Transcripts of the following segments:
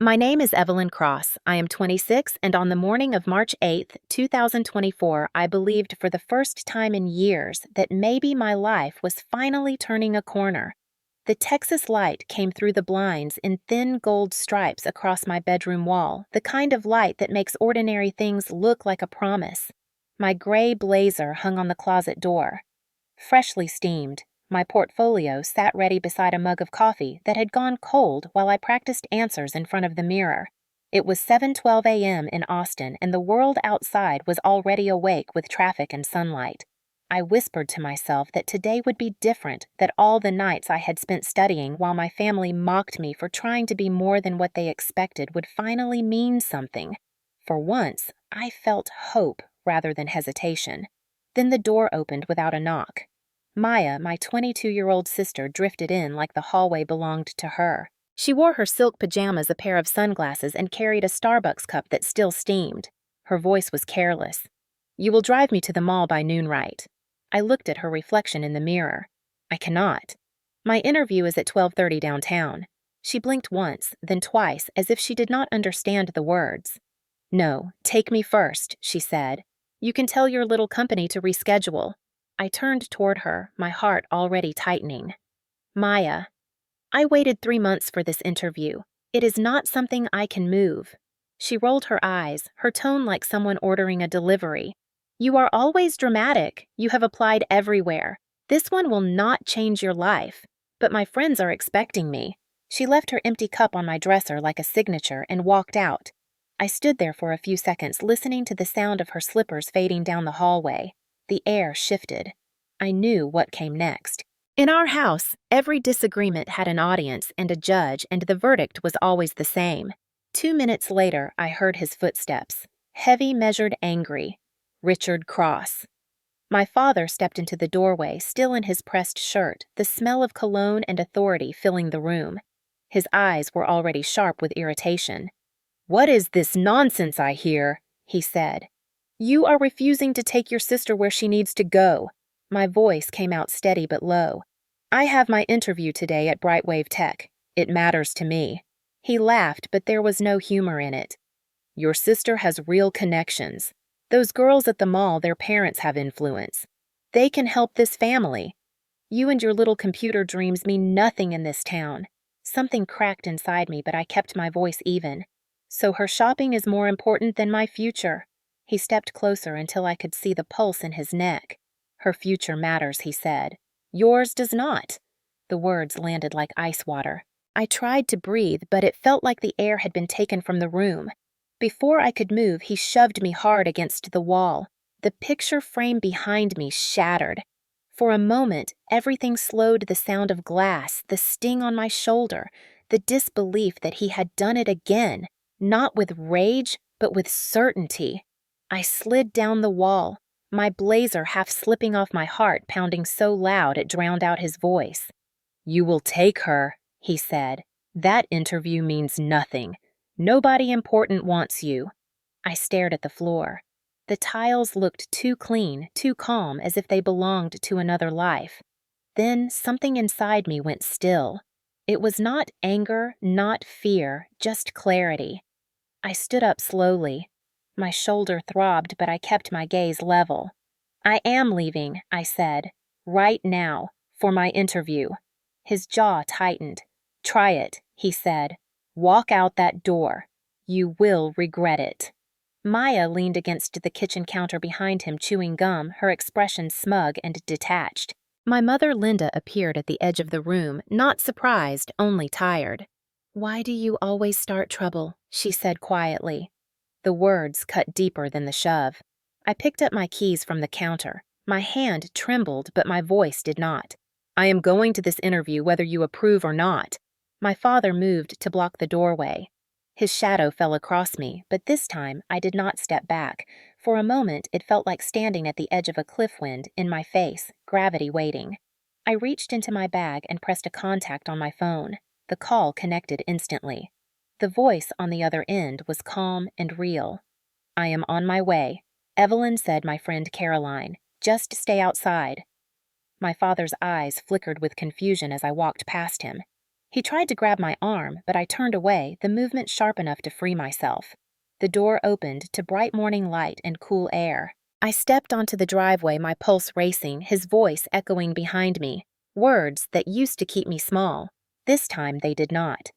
My name is Evelyn Cross. I am 26, and on the morning of March 8th, 2024, I believed for the first time in years that maybe my life was finally turning a corner. The Texas light came through the blinds in thin gold stripes across my bedroom wall, the kind of light that makes ordinary things look like a promise. My gray blazer hung on the closet door. Freshly steamed, my portfolio sat ready beside a mug of coffee that had gone cold while I practiced answers in front of the mirror. It was 7:12 a.m. in Austin, and the world outside was already awake with traffic and sunlight. I whispered to myself that today would be different, that all the nights I had spent studying while my family mocked me for trying to be more than what they expected would finally mean something. For once, I felt hope rather than hesitation. Then the door opened without a knock. Maya, my 22-year-old sister, drifted in like the hallway belonged to her. She wore her silk pajamas, a pair of sunglasses, and carried a Starbucks cup that still steamed. Her voice was careless. "You will drive me to the mall by noon, right?" I looked at her reflection in the mirror. "I cannot. My interview is at 12:30 downtown." She blinked once, then twice, as if she did not understand the words. "No, take me first," she said. "You can tell your little company to reschedule." I turned toward her, my heart already tightening. "Maya, I waited 3 months for this interview. It is not something I can move." She rolled her eyes, her tone like someone ordering a delivery. "You are always dramatic. You have applied everywhere. This one will not change your life. But my friends are expecting me." She left her empty cup on my dresser like a signature and walked out. I stood there for a few seconds, listening to the sound of her slippers fading down the hallway. The air shifted. I knew what came next. In our house, every disagreement had an audience and a judge, and the verdict was always the same. 2 minutes later, I heard his footsteps. Heavy, measured, angry. Richard Cross. My father stepped into the doorway, still in his pressed shirt, the smell of cologne and authority filling the room. His eyes were already sharp with irritation. "What is this nonsense I hear?" he said. "You are refusing to take your sister where she needs to go." My voice came out steady but low. "I have my interview today at Brightwave Tech. It matters to me." He laughed, but there was no humor in it. "Your sister has real connections. Those girls at the mall, their parents have influence. They can help this family. You and your little computer dreams mean nothing in this town." Something cracked inside me, but I kept my voice even. "So her shopping is more important than my future." He stepped closer until I could see the pulse in his neck. "Her future matters," he said. "Yours does not." The words landed like ice water. I tried to breathe, but it felt like the air had been taken from the room. Before I could move, he shoved me hard against the wall. The picture frame behind me shattered. For a moment, everything slowed: the sound of glass, the sting on my shoulder, the disbelief that he had done it again, not with rage, but with certainty. I slid down the wall, my blazer half slipping off my heart, pounding so loud it drowned out his voice. "You will take her," he said. "That interview means nothing. Nobody important wants you." I stared at the floor. The tiles looked too clean, too calm, as if they belonged to another life. Then something inside me went still. It was not anger, not fear, just clarity. I stood up slowly. My shoulder throbbed, but I kept my gaze level. "I am leaving," I said. "Right now. For my interview." His jaw tightened. "Try it," he said. "Walk out that door. You will regret it." Maya leaned against the kitchen counter behind him, chewing gum, her expression smug and detached. My mother, Linda, appeared at the edge of the room, not surprised, only tired. "Why do you always start trouble?" she said quietly. The words cut deeper than the shove. I picked up my keys from the counter. My hand trembled, but my voice did not. "I am going to this interview whether you approve or not." My father moved to block the doorway. His shadow fell across me, but this time I did not step back. For a moment, it felt like standing at the edge of a cliff wind, in my face, gravity waiting. I reached into my bag and pressed a contact on my phone. The call connected instantly. The voice on the other end was calm and real. "I am on my way. Evelyn said my friend Caroline. Just stay outside." My father's eyes flickered with confusion as I walked past him. He tried to grab my arm, but I turned away, the movement sharp enough to free myself. The door opened to bright morning light and cool air. I stepped onto the driveway, my pulse racing, his voice echoing behind me. Words that used to keep me small. This time they did not.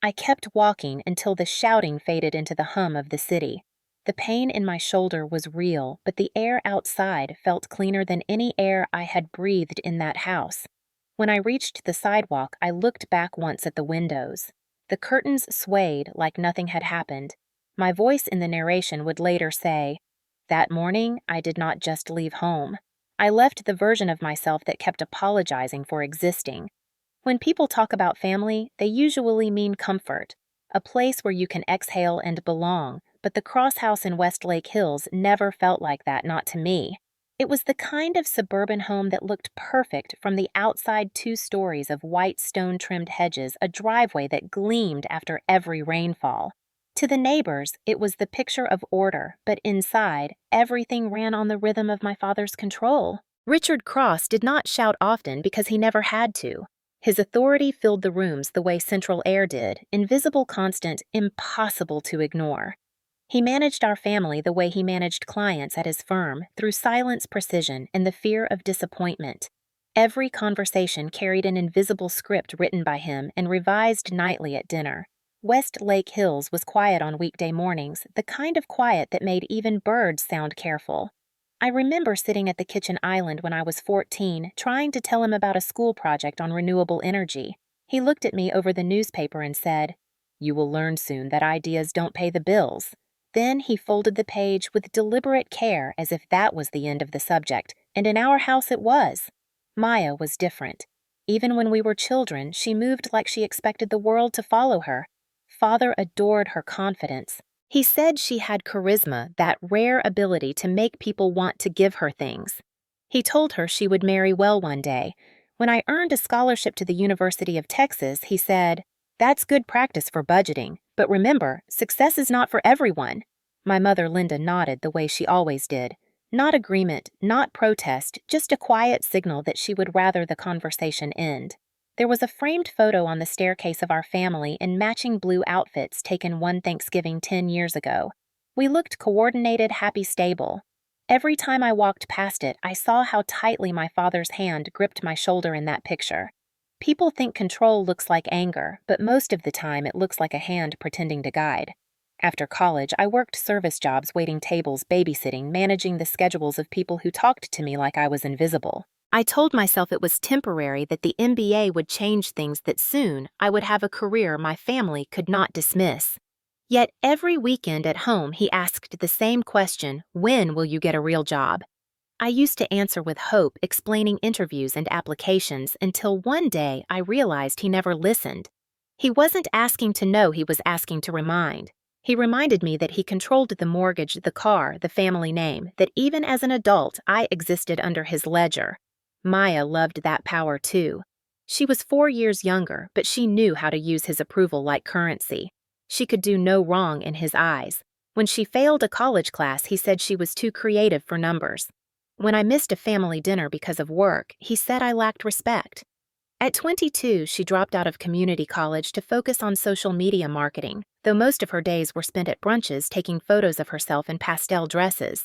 I kept walking until the shouting faded into the hum of the city. The pain in my shoulder was real, but the air outside felt cleaner than any air I had breathed in that house. When I reached the sidewalk, I looked back once at the windows. The curtains swayed like nothing had happened. My voice in the narration would later say, "That morning, I did not just leave home. I left the version of myself that kept apologizing for existing." When people talk about family, they usually mean comfort, a place where you can exhale and belong, but the Cross House in Westlake Hills never felt like that, not to me. It was the kind of suburban home that looked perfect from the outside, 2 stories of white stone-trimmed hedges, a driveway that gleamed after every rainfall. To the neighbors, it was the picture of order, but inside, everything ran on the rhythm of my father's control. Richard Cross did not shout often because he never had to. His authority filled the rooms the way central air did, invisible, constant, impossible to ignore. He managed our family the way he managed clients at his firm, through silence, precision, and the fear of disappointment. Every conversation carried an invisible script written by him and revised nightly at dinner. Westlake Hills was quiet on weekday mornings, the kind of quiet that made even birds sound careful. I remember sitting at the kitchen island when I was 14, trying to tell him about a school project on renewable energy. He looked at me over the newspaper and said, "You will learn soon that ideas don't pay the bills." Then he folded the page with deliberate care as if that was the end of the subject, and in our house it was. Maya was different. Even when we were children, she moved like she expected the world to follow her. Father adored her confidence. He said she had charisma, that rare ability to make people want to give her things. He told her she would marry well one day. When I earned a scholarship to the University of Texas, he said, "That's good practice for budgeting, but remember, success is not for everyone." My mother Linda nodded the way she always did. Not agreement, not protest, just a quiet signal that she would rather the conversation end. There was a framed photo on the staircase of our family in matching blue outfits taken one Thanksgiving 10 years ago. We looked coordinated, happy, stable. Every time I walked past it, I saw how tightly my father's hand gripped my shoulder in that picture. People think control looks like anger, but most of the time it looks like a hand pretending to guide. After college, I worked service jobs, waiting tables, babysitting, managing the schedules of people who talked to me like I was invisible. I told myself it was temporary, that the MBA would change things, that soon I would have a career my family could not dismiss. Yet every weekend at home he asked the same question, "When will you get a real job?" I used to answer with hope, explaining interviews and applications, until one day I realized he never listened. He wasn't asking to know, he was asking to remind. He reminded me that he controlled the mortgage, the car, the family name, that even as an adult I existed under his ledger. Maya loved that power too. She was 4 years younger, but she knew how to use his approval like currency. She could do no wrong in his eyes. When she failed a college class, he said she was too creative for numbers. When I missed a family dinner because of work, he said I lacked respect. At 22, she dropped out of community college to focus on social media marketing, though most of her days were spent at brunches taking photos of herself in pastel dresses.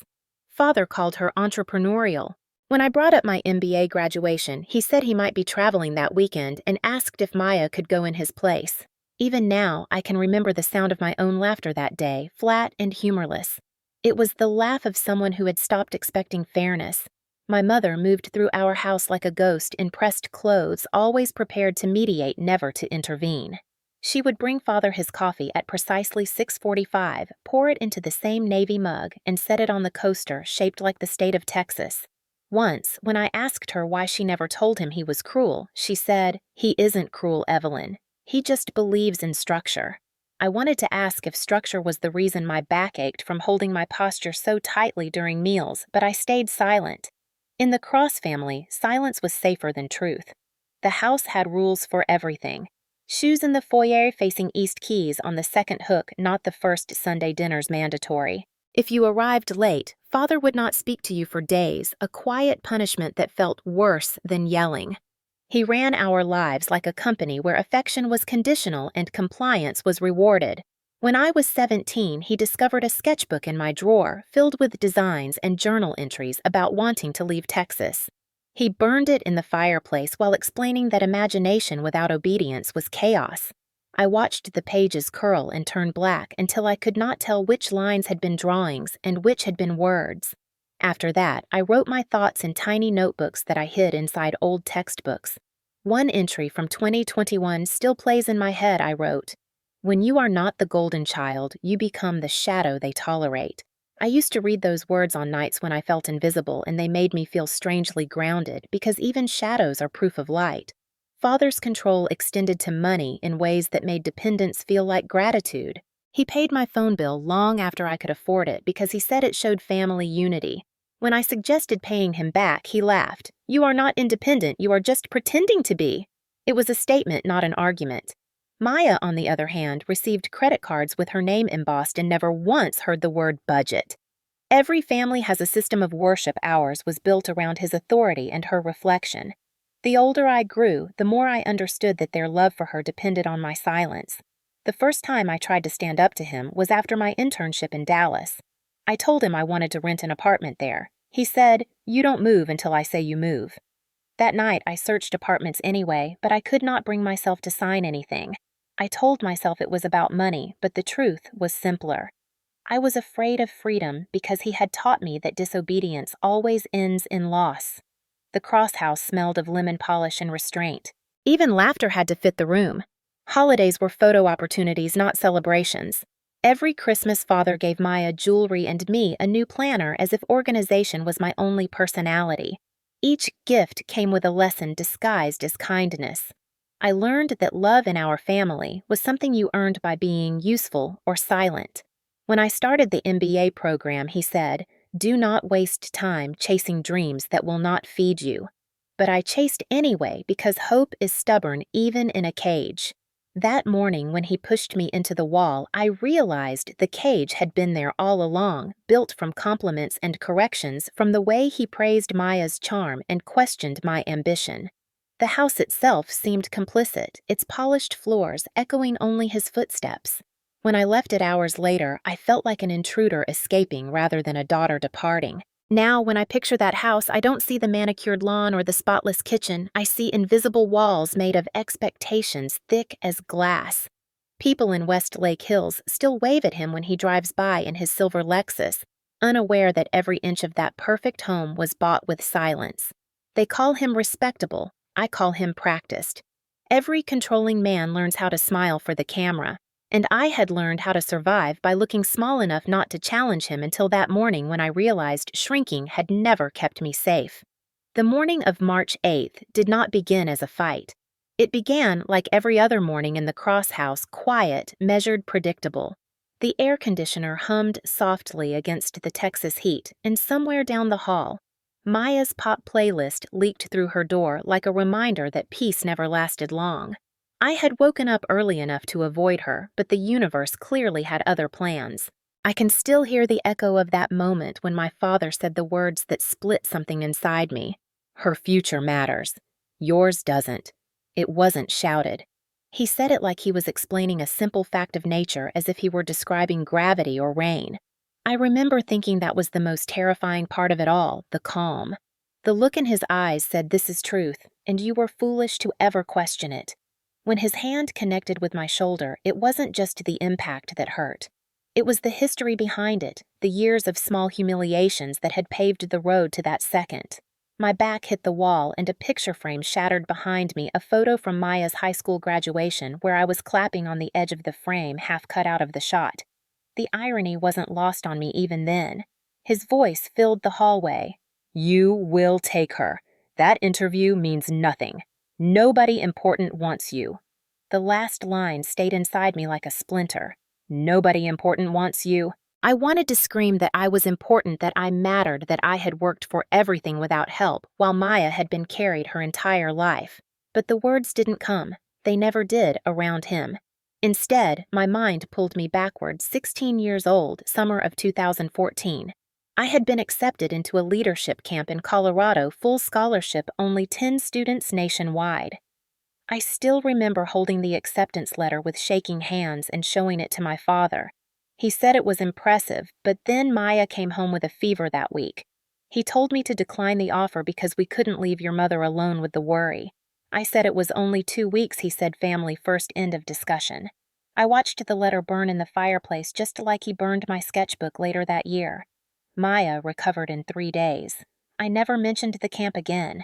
Father called her entrepreneurial. When I brought up my MBA graduation, he said he might be traveling that weekend and asked if Maya could go in his place. Even now, I can remember the sound of my own laughter that day, flat and humorless. It was the laugh of someone who had stopped expecting fairness. My mother moved through our house like a ghost in pressed clothes, always prepared to mediate, never to intervene. She would bring Father his coffee at precisely 6:45, pour it into the same navy mug, and set it on the coaster shaped like the state of Texas. Once, when I asked her why she never told him he was cruel, she said, "He isn't cruel, Evelyn. He just believes in structure." I wanted to ask if structure was the reason my back ached from holding my posture so tightly during meals, but I stayed silent. In the Cross family, silence was safer than truth. The house had rules for everything. Shoes in the foyer facing East Keys on the second hook, not the first Sunday dinners mandatory. If you arrived late, Father would not speak to you for days, a quiet punishment that felt worse than yelling. He ran our lives like a company where affection was conditional and compliance was rewarded. When I was 17, he discovered a sketchbook in my drawer filled with designs and journal entries about wanting to leave Texas. He burned it in the fireplace while explaining that imagination without obedience was chaos. I watched the pages curl and turn black until I could not tell which lines had been drawings and which had been words. After that, I wrote my thoughts in tiny notebooks that I hid inside old textbooks. One entry from 2021 still plays in my head. I wrote, "When you are not the golden child, you become the shadow they tolerate." I used to read those words on nights when I felt invisible, and they made me feel strangely grounded because even shadows are proof of light. Father's control extended to money in ways that made dependence feel like gratitude. He paid my phone bill long after I could afford it because he said it showed family unity. When I suggested paying him back, he laughed. "You are not independent, you are just pretending to be." It was a statement, not an argument. Maya, on the other hand, received credit cards with her name embossed and never once heard the word budget. Every family has a system of worship. Ours was built around his authority and her reflection. The older I grew, the more I understood that their love for her depended on my silence. The first time I tried to stand up to him was after my internship in Dallas. I told him I wanted to rent an apartment there. He said, "You don't move until I say you move." That night, I searched apartments anyway, but I could not bring myself to sign anything. I told myself it was about money, but the truth was simpler. I was afraid of freedom because he had taught me that disobedience always ends in loss. The crosshouse smelled of lemon polish and restraint. Even laughter had to fit the room. Holidays were photo opportunities, not celebrations. Every Christmas, Father gave Maya jewelry and me a new planner as if organization was my only personality. Each gift came with a lesson disguised as kindness. I learned that love in our family was something you earned by being useful or silent. When I started the MBA program, he said, "Do not waste time chasing dreams that will not feed you." But I chased anyway because hope is stubborn even in a cage. That morning, when he pushed me into the wall, I realized the cage had been there all along, built from compliments and corrections from the way he praised Maya's charm and questioned my ambition. The house itself seemed complicit, its polished floors echoing only his footsteps. When I left it hours later, I felt like an intruder escaping rather than a daughter departing. Now, when I picture that house, I don't see the manicured lawn or the spotless kitchen. I see invisible walls made of expectations thick as glass. People in West Lake Hills still wave at him when he drives by in his silver Lexus, unaware that every inch of that perfect home was bought with silence. They call him respectable. I call him practiced. Every controlling man learns how to smile for the camera. And I had learned how to survive by looking small enough not to challenge him until that morning when I realized shrinking had never kept me safe. The morning of March 8th did not begin as a fight. It began like every other morning in the Cross House, quiet, measured, predictable. The air conditioner hummed softly against the Texas heat, and somewhere down the hall, Maya's pop playlist leaked through her door like a reminder that peace never lasted long. I had woken up early enough to avoid her, but the universe clearly had other plans. I can still hear the echo of that moment when my father said the words that split something inside me. "Her future matters. Yours doesn't." It wasn't shouted. He said it like he was explaining a simple fact of nature as if he were describing gravity or rain. I remember thinking that was the most terrifying part of it all, the calm. The look in his eyes said, "This is truth, and you were foolish to ever question it." When his hand connected with my shoulder, it wasn't just the impact that hurt. It was the history behind it, the years of small humiliations that had paved the road to that second. My back hit the wall and a picture frame shattered behind me, a photo from Maya's high school graduation where I was clapping on the edge of the frame half cut out of the shot. The irony wasn't lost on me even then. His voice filled the hallway. "You will take her. That interview means nothing. Nobody important wants you." The last line stayed inside me like a splinter. Nobody important wants you. I wanted to scream that I was important, that I mattered, that I had worked for everything without help, while Maya had been carried her entire life. But the words didn't come. They never did around him. Instead, my mind pulled me backward, 16 years old, summer of 2014. I had been accepted into a leadership camp in Colorado, full scholarship, only 10 students nationwide. I still remember holding the acceptance letter with shaking hands and showing it to my father. He said it was impressive, but then Maya came home with a fever that week. He told me to decline the offer because we couldn't leave your mother alone with the worry. I said it was only 2 weeks, he said, family first, end of discussion. I watched the letter burn in the fireplace just like he burned my sketchbook later that year. Maya recovered in 3 days. I never mentioned the camp again.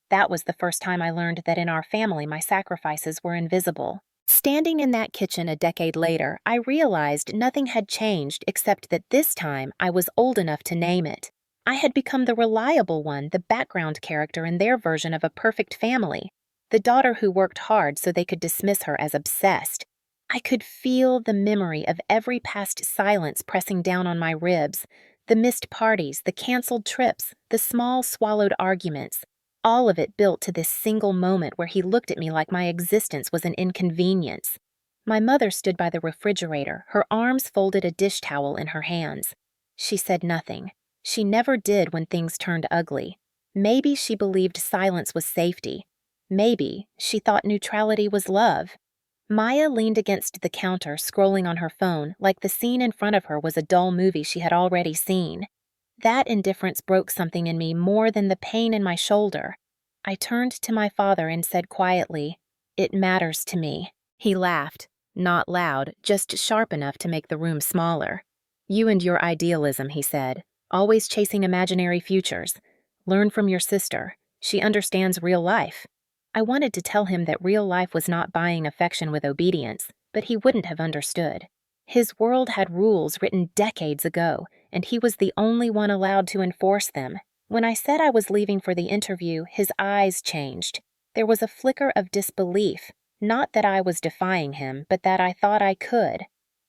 That was the first time I learned that in our family my sacrifices were invisible. Standing in that kitchen a decade later, I realized nothing had changed except that this time I was old enough to name it. I had become the reliable one, the background character in their version of a perfect family, the daughter who worked hard so they could dismiss her as obsessed. I could feel the memory of every past silence pressing down on my ribs, the missed parties, the canceled trips, the small swallowed arguments. All of it built to this single moment where he looked at me like my existence was an inconvenience. My mother stood by the refrigerator, her arms folded, a dish towel in her hands. She said nothing. She never did when things turned ugly. Maybe she believed silence was safety. Maybe she thought neutrality was love. Maya leaned against the counter, scrolling on her phone, like the scene in front of her was a dull movie she had already seen. That indifference broke something in me more than the pain in my shoulder. I turned to my father and said quietly, "It matters to me." He laughed, not loud, just sharp enough to make the room smaller. "You and your idealism," he said, "always chasing imaginary futures. Learn from your sister. She understands real life." I wanted to tell him that real life was not buying affection with obedience, but he wouldn't have understood. His world had rules written decades ago, and he was the only one allowed to enforce them. When I said I was leaving for the interview, his eyes changed. There was a flicker of disbelief, not that I was defying him, but that I thought I could.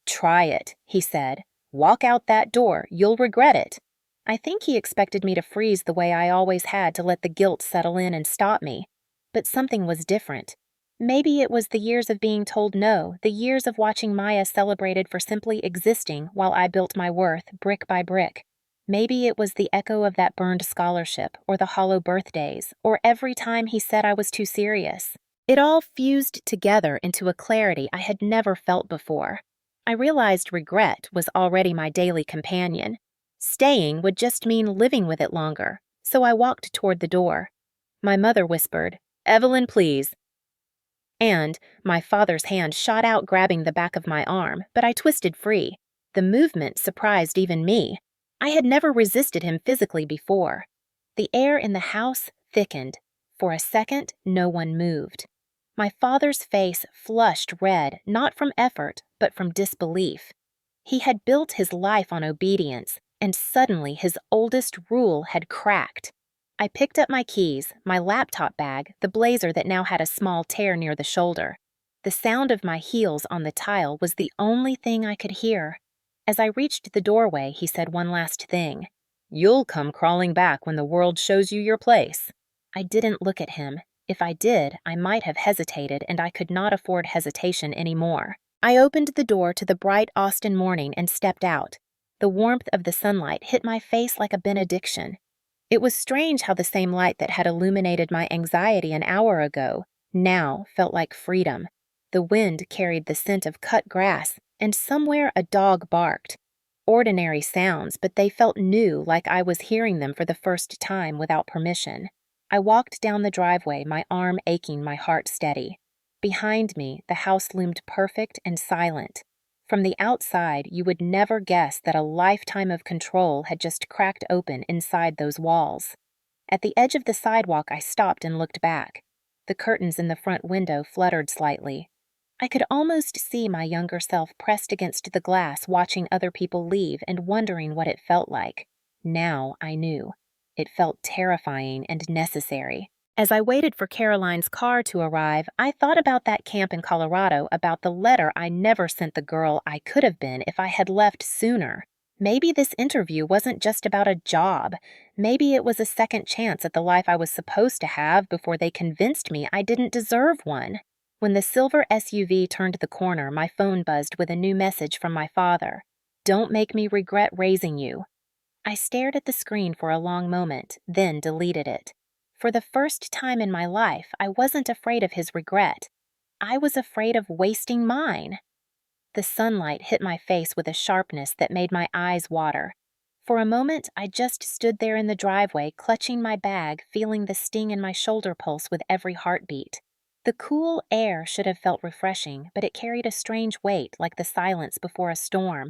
"Try it," he said. "Walk out that door. You'll regret it." I think he expected me to freeze the way I always had, to let the guilt settle in and stop me. But something was different. Maybe it was the years of being told no, the years of watching Maya celebrated for simply existing while I built my worth brick by brick. Maybe it was the echo of that burned scholarship, or the hollow birthdays, or every time he said I was too serious. It all fused together into a clarity I had never felt before. I realized regret was already my daily companion. Staying would just mean living with it longer, so I walked toward the door. My mother whispered, "Evelyn, please." And my father's hand shot out, grabbing the back of my arm, but I twisted free. The movement surprised even me. I had never resisted him physically before. The air in the house thickened. For a second, no one moved. My father's face flushed red, not from effort, but from disbelief. He had built his life on obedience, and suddenly his oldest rule had cracked. I picked up my keys, my laptop bag, the blazer that now had a small tear near the shoulder. The sound of my heels on the tile was the only thing I could hear. As I reached the doorway, he said one last thing. "You'll come crawling back when the world shows you your place." I didn't look at him. If I did, I might have hesitated, and I could not afford hesitation anymore. I opened the door to the bright Austin morning and stepped out. The warmth of the sunlight hit my face like a benediction. It was strange how the same light that had illuminated my anxiety an hour ago now felt like freedom. The wind carried the scent of cut grass, and somewhere a dog barked. Ordinary sounds, but they felt new, like I was hearing them for the first time without permission. I walked down the driveway, my arm aching, my heart steady. Behind me, the house loomed perfect and silent. From the outside, you would never guess that a lifetime of control had just cracked open inside those walls. At the edge of the sidewalk, I stopped and looked back. The curtains in the front window fluttered slightly. I could almost see my younger self pressed against the glass, watching other people leave and wondering what it felt like. Now I knew. It felt terrifying and necessary. As I waited for Caroline's car to arrive, I thought about that camp in Colorado, about the letter I never sent the girl I could have been if I had left sooner. Maybe this interview wasn't just about a job. Maybe it was a second chance at the life I was supposed to have before they convinced me I didn't deserve one. When the silver SUV turned the corner, my phone buzzed with a new message from my father. "Don't make me regret raising you." I stared at the screen for a long moment, then deleted it. For the first time in my life, I wasn't afraid of his regret. I was afraid of wasting mine. The sunlight hit my face with a sharpness that made my eyes water. For a moment, I just stood there in the driveway, clutching my bag, feeling the sting in my shoulder pulse with every heartbeat. The cool air should have felt refreshing, but it carried a strange weight, like the silence before a storm.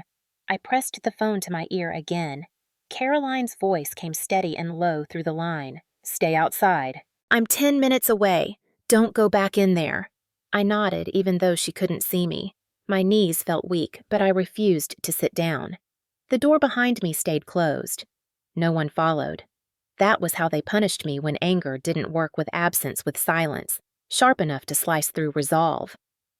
I pressed the phone to my ear again. Caroline's voice came steady and low through the line. "Stay outside." "I'm 10 minutes away. Don't go back in there." I nodded, even though she couldn't see me. My knees felt weak, but I refused to sit down. The door behind me stayed closed. No one followed. That was how they punished me when anger didn't work with absence with silence, sharp enough to slice through resolve.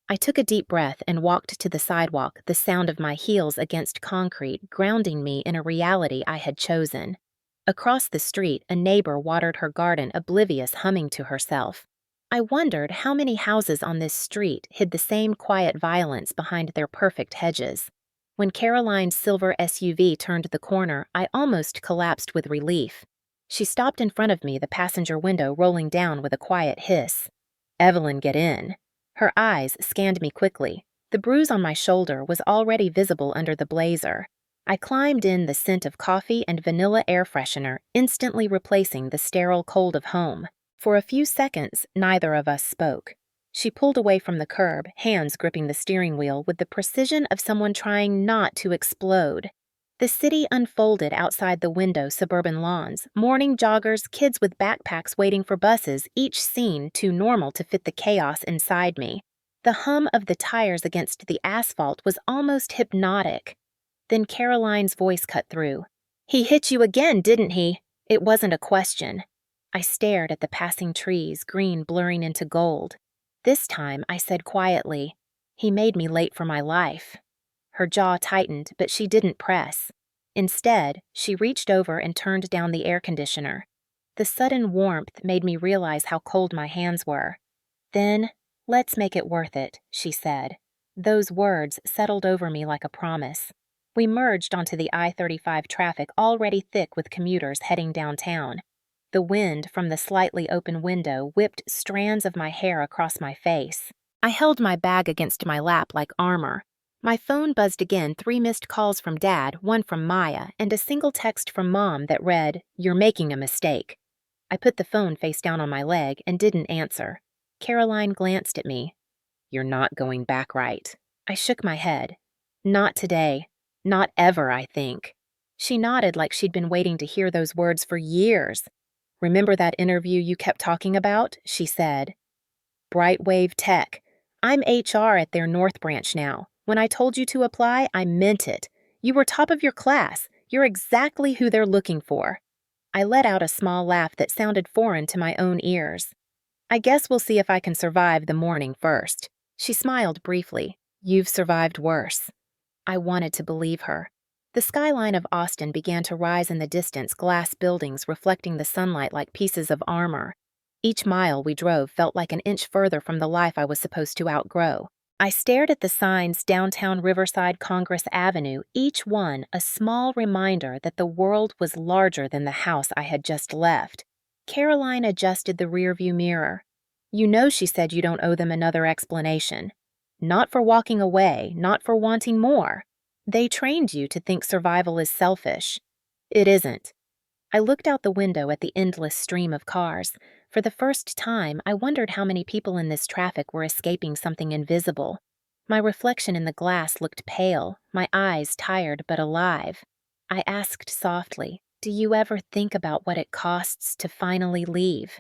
I took a deep breath and walked to the sidewalk, the sound of my heels against concrete grounding me in a reality I had chosen. Across the street, a neighbor watered her garden, oblivious, humming to herself. I wondered how many houses on this street hid the same quiet violence behind their perfect hedges. When Caroline's silver SUV turned the corner, I almost collapsed with relief. She stopped in front of me, the passenger window rolling down with a quiet hiss. "Evelyn, get in." Her eyes scanned me quickly. The bruise on my shoulder was already visible under the blazer. I climbed in, the scent of coffee and vanilla air freshener instantly replacing the sterile cold of home. For a few seconds, neither of us spoke. She pulled away from the curb, hands gripping the steering wheel with the precision of someone trying not to explode. The city unfolded outside the window, suburban lawns, morning joggers, kids with backpacks waiting for buses, each scene too normal to fit the chaos inside me. The hum of the tires against the asphalt was almost hypnotic. Then Caroline's voice cut through. "He hit you again, didn't he?" It wasn't a question. I stared at the passing trees, green blurring into gold. This time I said quietly, "He made me late for my life." Her jaw tightened, but she didn't press. Instead, she reached over and turned down the air conditioner. The sudden warmth made me realize how cold my hands were. "Then, let's make it worth it," she said. Those words settled over me like a promise. We merged onto the I-35 traffic already thick with commuters heading downtown. The wind from the slightly open window whipped strands of my hair across my face. I held my bag against my lap like armor. My phone buzzed again, 3 missed calls from Dad, 1 from Maya, and a single text from Mom that read, "You're making a mistake." I put the phone face down on my leg and didn't answer. Caroline glanced at me. "You're not going back right." I shook my head. "Not today. Not ever, I think." She nodded like she'd been waiting to hear those words for years. "Remember that interview you kept talking about?" she said. "Brightwave Tech. I'm HR at their North Branch now. When I told you to apply, I meant it. You were top of your class. You're exactly who they're looking for." I let out a small laugh that sounded foreign to my own ears. "I guess we'll see if I can survive the morning first." She smiled briefly. "You've survived worse." I wanted to believe her. The skyline of Austin began to rise in the distance, glass buildings reflecting the sunlight like pieces of armor. Each mile we drove felt like an inch further from the life I was supposed to outgrow. I stared at the signs downtown Riverside, Congress Avenue, each one a small reminder that the world was larger than the house I had just left. Caroline adjusted the rearview mirror. "You know she said you don't owe them another explanation. Not for walking away, not for wanting more. They trained you to think survival is selfish. It isn't." I looked out the window at the endless stream of cars. For the first time, I wondered how many people in this traffic were escaping something invisible. My reflection in the glass looked pale, my eyes tired but alive. I asked softly, "Do you ever think about what it costs to finally leave?"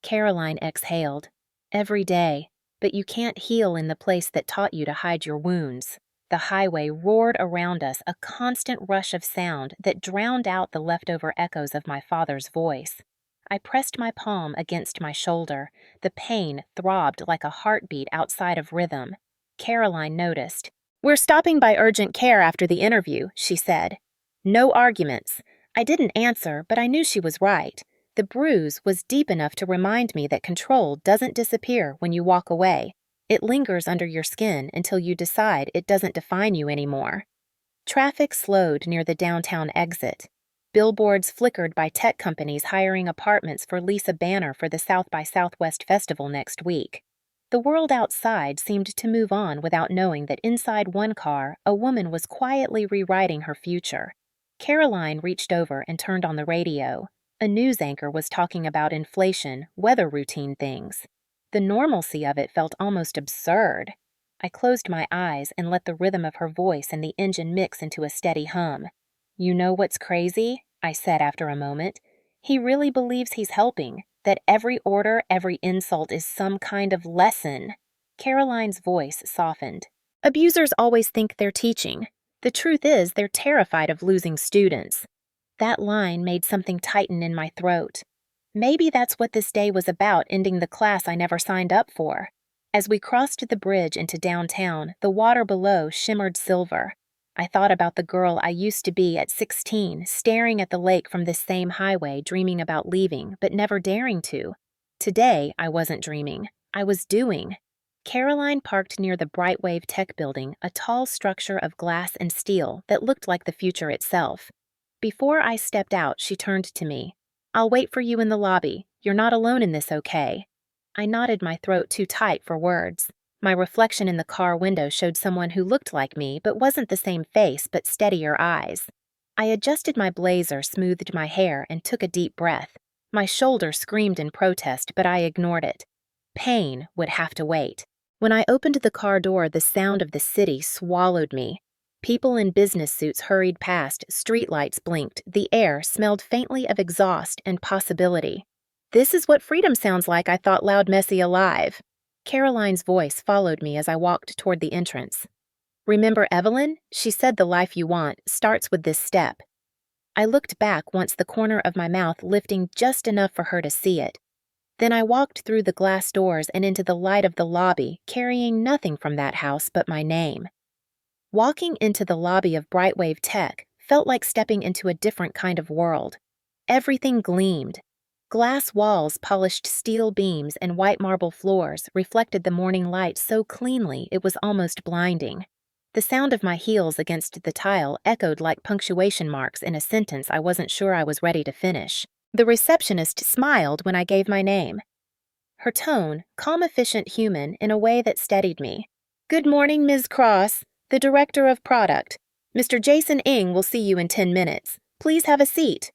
Caroline exhaled. "Every day, but you can't heal in the place that taught you to hide your wounds." The highway roared around us, a constant rush of sound that drowned out the leftover echoes of my father's voice. I pressed my palm against my shoulder. The pain throbbed like a heartbeat outside of rhythm. Caroline noticed. "We're stopping by urgent care after the interview," she said. No arguments. I didn't answer, but I knew she was right. The bruise was deep enough to remind me that control doesn't disappear when you walk away. It lingers under your skin until you decide it doesn't define you anymore. Traffic slowed near the downtown exit. Billboards flickered by tech companies hiring apartments for Lisa Banner for the South by Southwest Festival next week. The world outside seemed to move on without knowing that inside one car, a woman was quietly rewriting her future. Caroline reached over and turned on the radio. A news anchor was talking about inflation, weather routine things. The normalcy of it felt almost absurd. I closed my eyes and let the rhythm of her voice and the engine mix into a steady hum. "You know what's crazy?" I said after a moment. "He really believes he's helping, that every order, every insult is some kind of lesson." Caroline's voice softened. "Abusers always think they're teaching. The truth is, they're terrified of losing students." That line made something tighten in my throat. Maybe that's what this day was about, ending the class I never signed up for. As we crossed the bridge into downtown, the water below shimmered silver. I thought about the girl I used to be at 16, staring at the lake from this same highway, dreaming about leaving, but never daring to. Today, I wasn't dreaming. I was doing. Caroline parked near the Brightwave Tech Building, a tall structure of glass and steel that looked like the future itself. Before I stepped out, she turned to me. "I'll wait for you in the lobby. You're not alone in this, okay?" I nodded, my throat too tight for words. My reflection in the car window showed someone who looked like me but wasn't the same face but steadier eyes. I adjusted my blazer, smoothed my hair, and took a deep breath. My shoulder screamed in protest, but I ignored it. Pain would have to wait. When I opened the car door, the sound of the city swallowed me. People in business suits hurried past, streetlights blinked, the air smelled faintly of exhaust and possibility. "This is what freedom sounds like," I thought, loud, messy, alive. Caroline's voice followed me as I walked toward the entrance. "Remember Evelyn? She said the life you want starts with this step." I looked back, once the corner of my mouth lifting just enough for her to see it. Then I walked through the glass doors and into the light of the lobby, carrying nothing from that house but my name. Walking into the lobby of Brightwave Tech felt like stepping into a different kind of world. Everything gleamed. Glass walls, polished steel beams, and white marble floors reflected the morning light so cleanly it was almost blinding. The sound of my heels against the tile echoed like punctuation marks in a sentence I wasn't sure I was ready to finish. The receptionist smiled when I gave my name. Her tone, calm, efficient, human, in a way that steadied me. "Good morning, Ms. Cross, the Director of Product. Mr. Jason Ng will see you in 10 minutes. Please have a seat."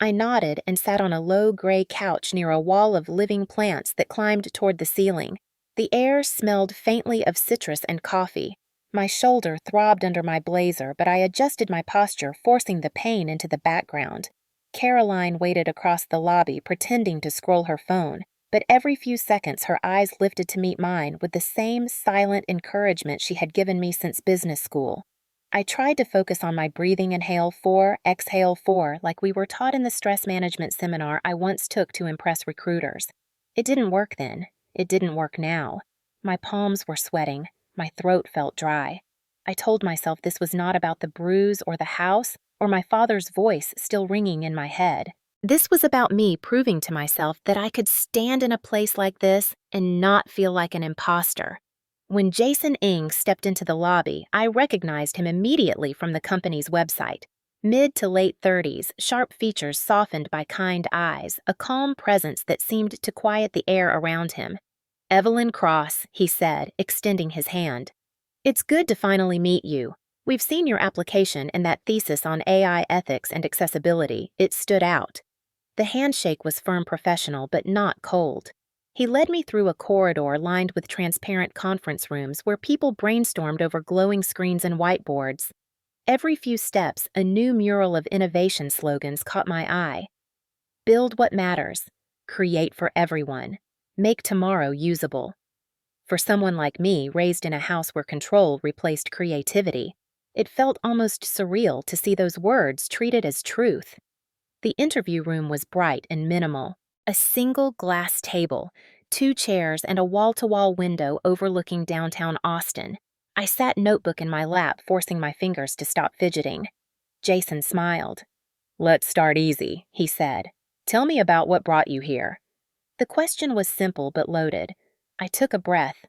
I nodded and sat on a low gray couch near a wall of living plants that climbed toward the ceiling. The air smelled faintly of citrus and coffee. My shoulder throbbed under my blazer, but I adjusted my posture, forcing the pain into the background. Caroline waited across the lobby, pretending to scroll her phone, but every few seconds her eyes lifted to meet mine with the same silent encouragement she had given me since business school. I tried to focus on my breathing, inhale 4, exhale 4, like we were taught in the stress management seminar I once took to impress recruiters. It didn't work then. It didn't work now. My palms were sweating. My throat felt dry. I told myself this was not about the bruise or the house or my father's voice still ringing in my head. This was about me proving to myself that I could stand in a place like this and not feel like an imposter. When Jason Ng stepped into the lobby, I recognized him immediately from the company's website. Mid to late 30s, sharp features softened by kind eyes, a calm presence that seemed to quiet the air around him. "Evelyn Cross," he said, extending his hand. "It's good to finally meet you. We've seen your application and that thesis on AI ethics and accessibility. It stood out." The handshake was firm, professional, but not cold. He led me through a corridor lined with transparent conference rooms where people brainstormed over glowing screens and whiteboards. Every few steps, a new mural of innovation slogans caught my eye. "Build what matters. Create for everyone. Make tomorrow usable." For someone like me, raised in a house where control replaced creativity, it felt almost surreal to see those words treated as truth. The interview room was bright and minimal. A single glass table, 2 chairs, and a wall-to-wall window overlooking downtown Austin. I sat, notebook in my lap, forcing my fingers to stop fidgeting. Jason smiled. "Let's start easy," he said. "Tell me about what brought you here." The question was simple but loaded. I took a breath.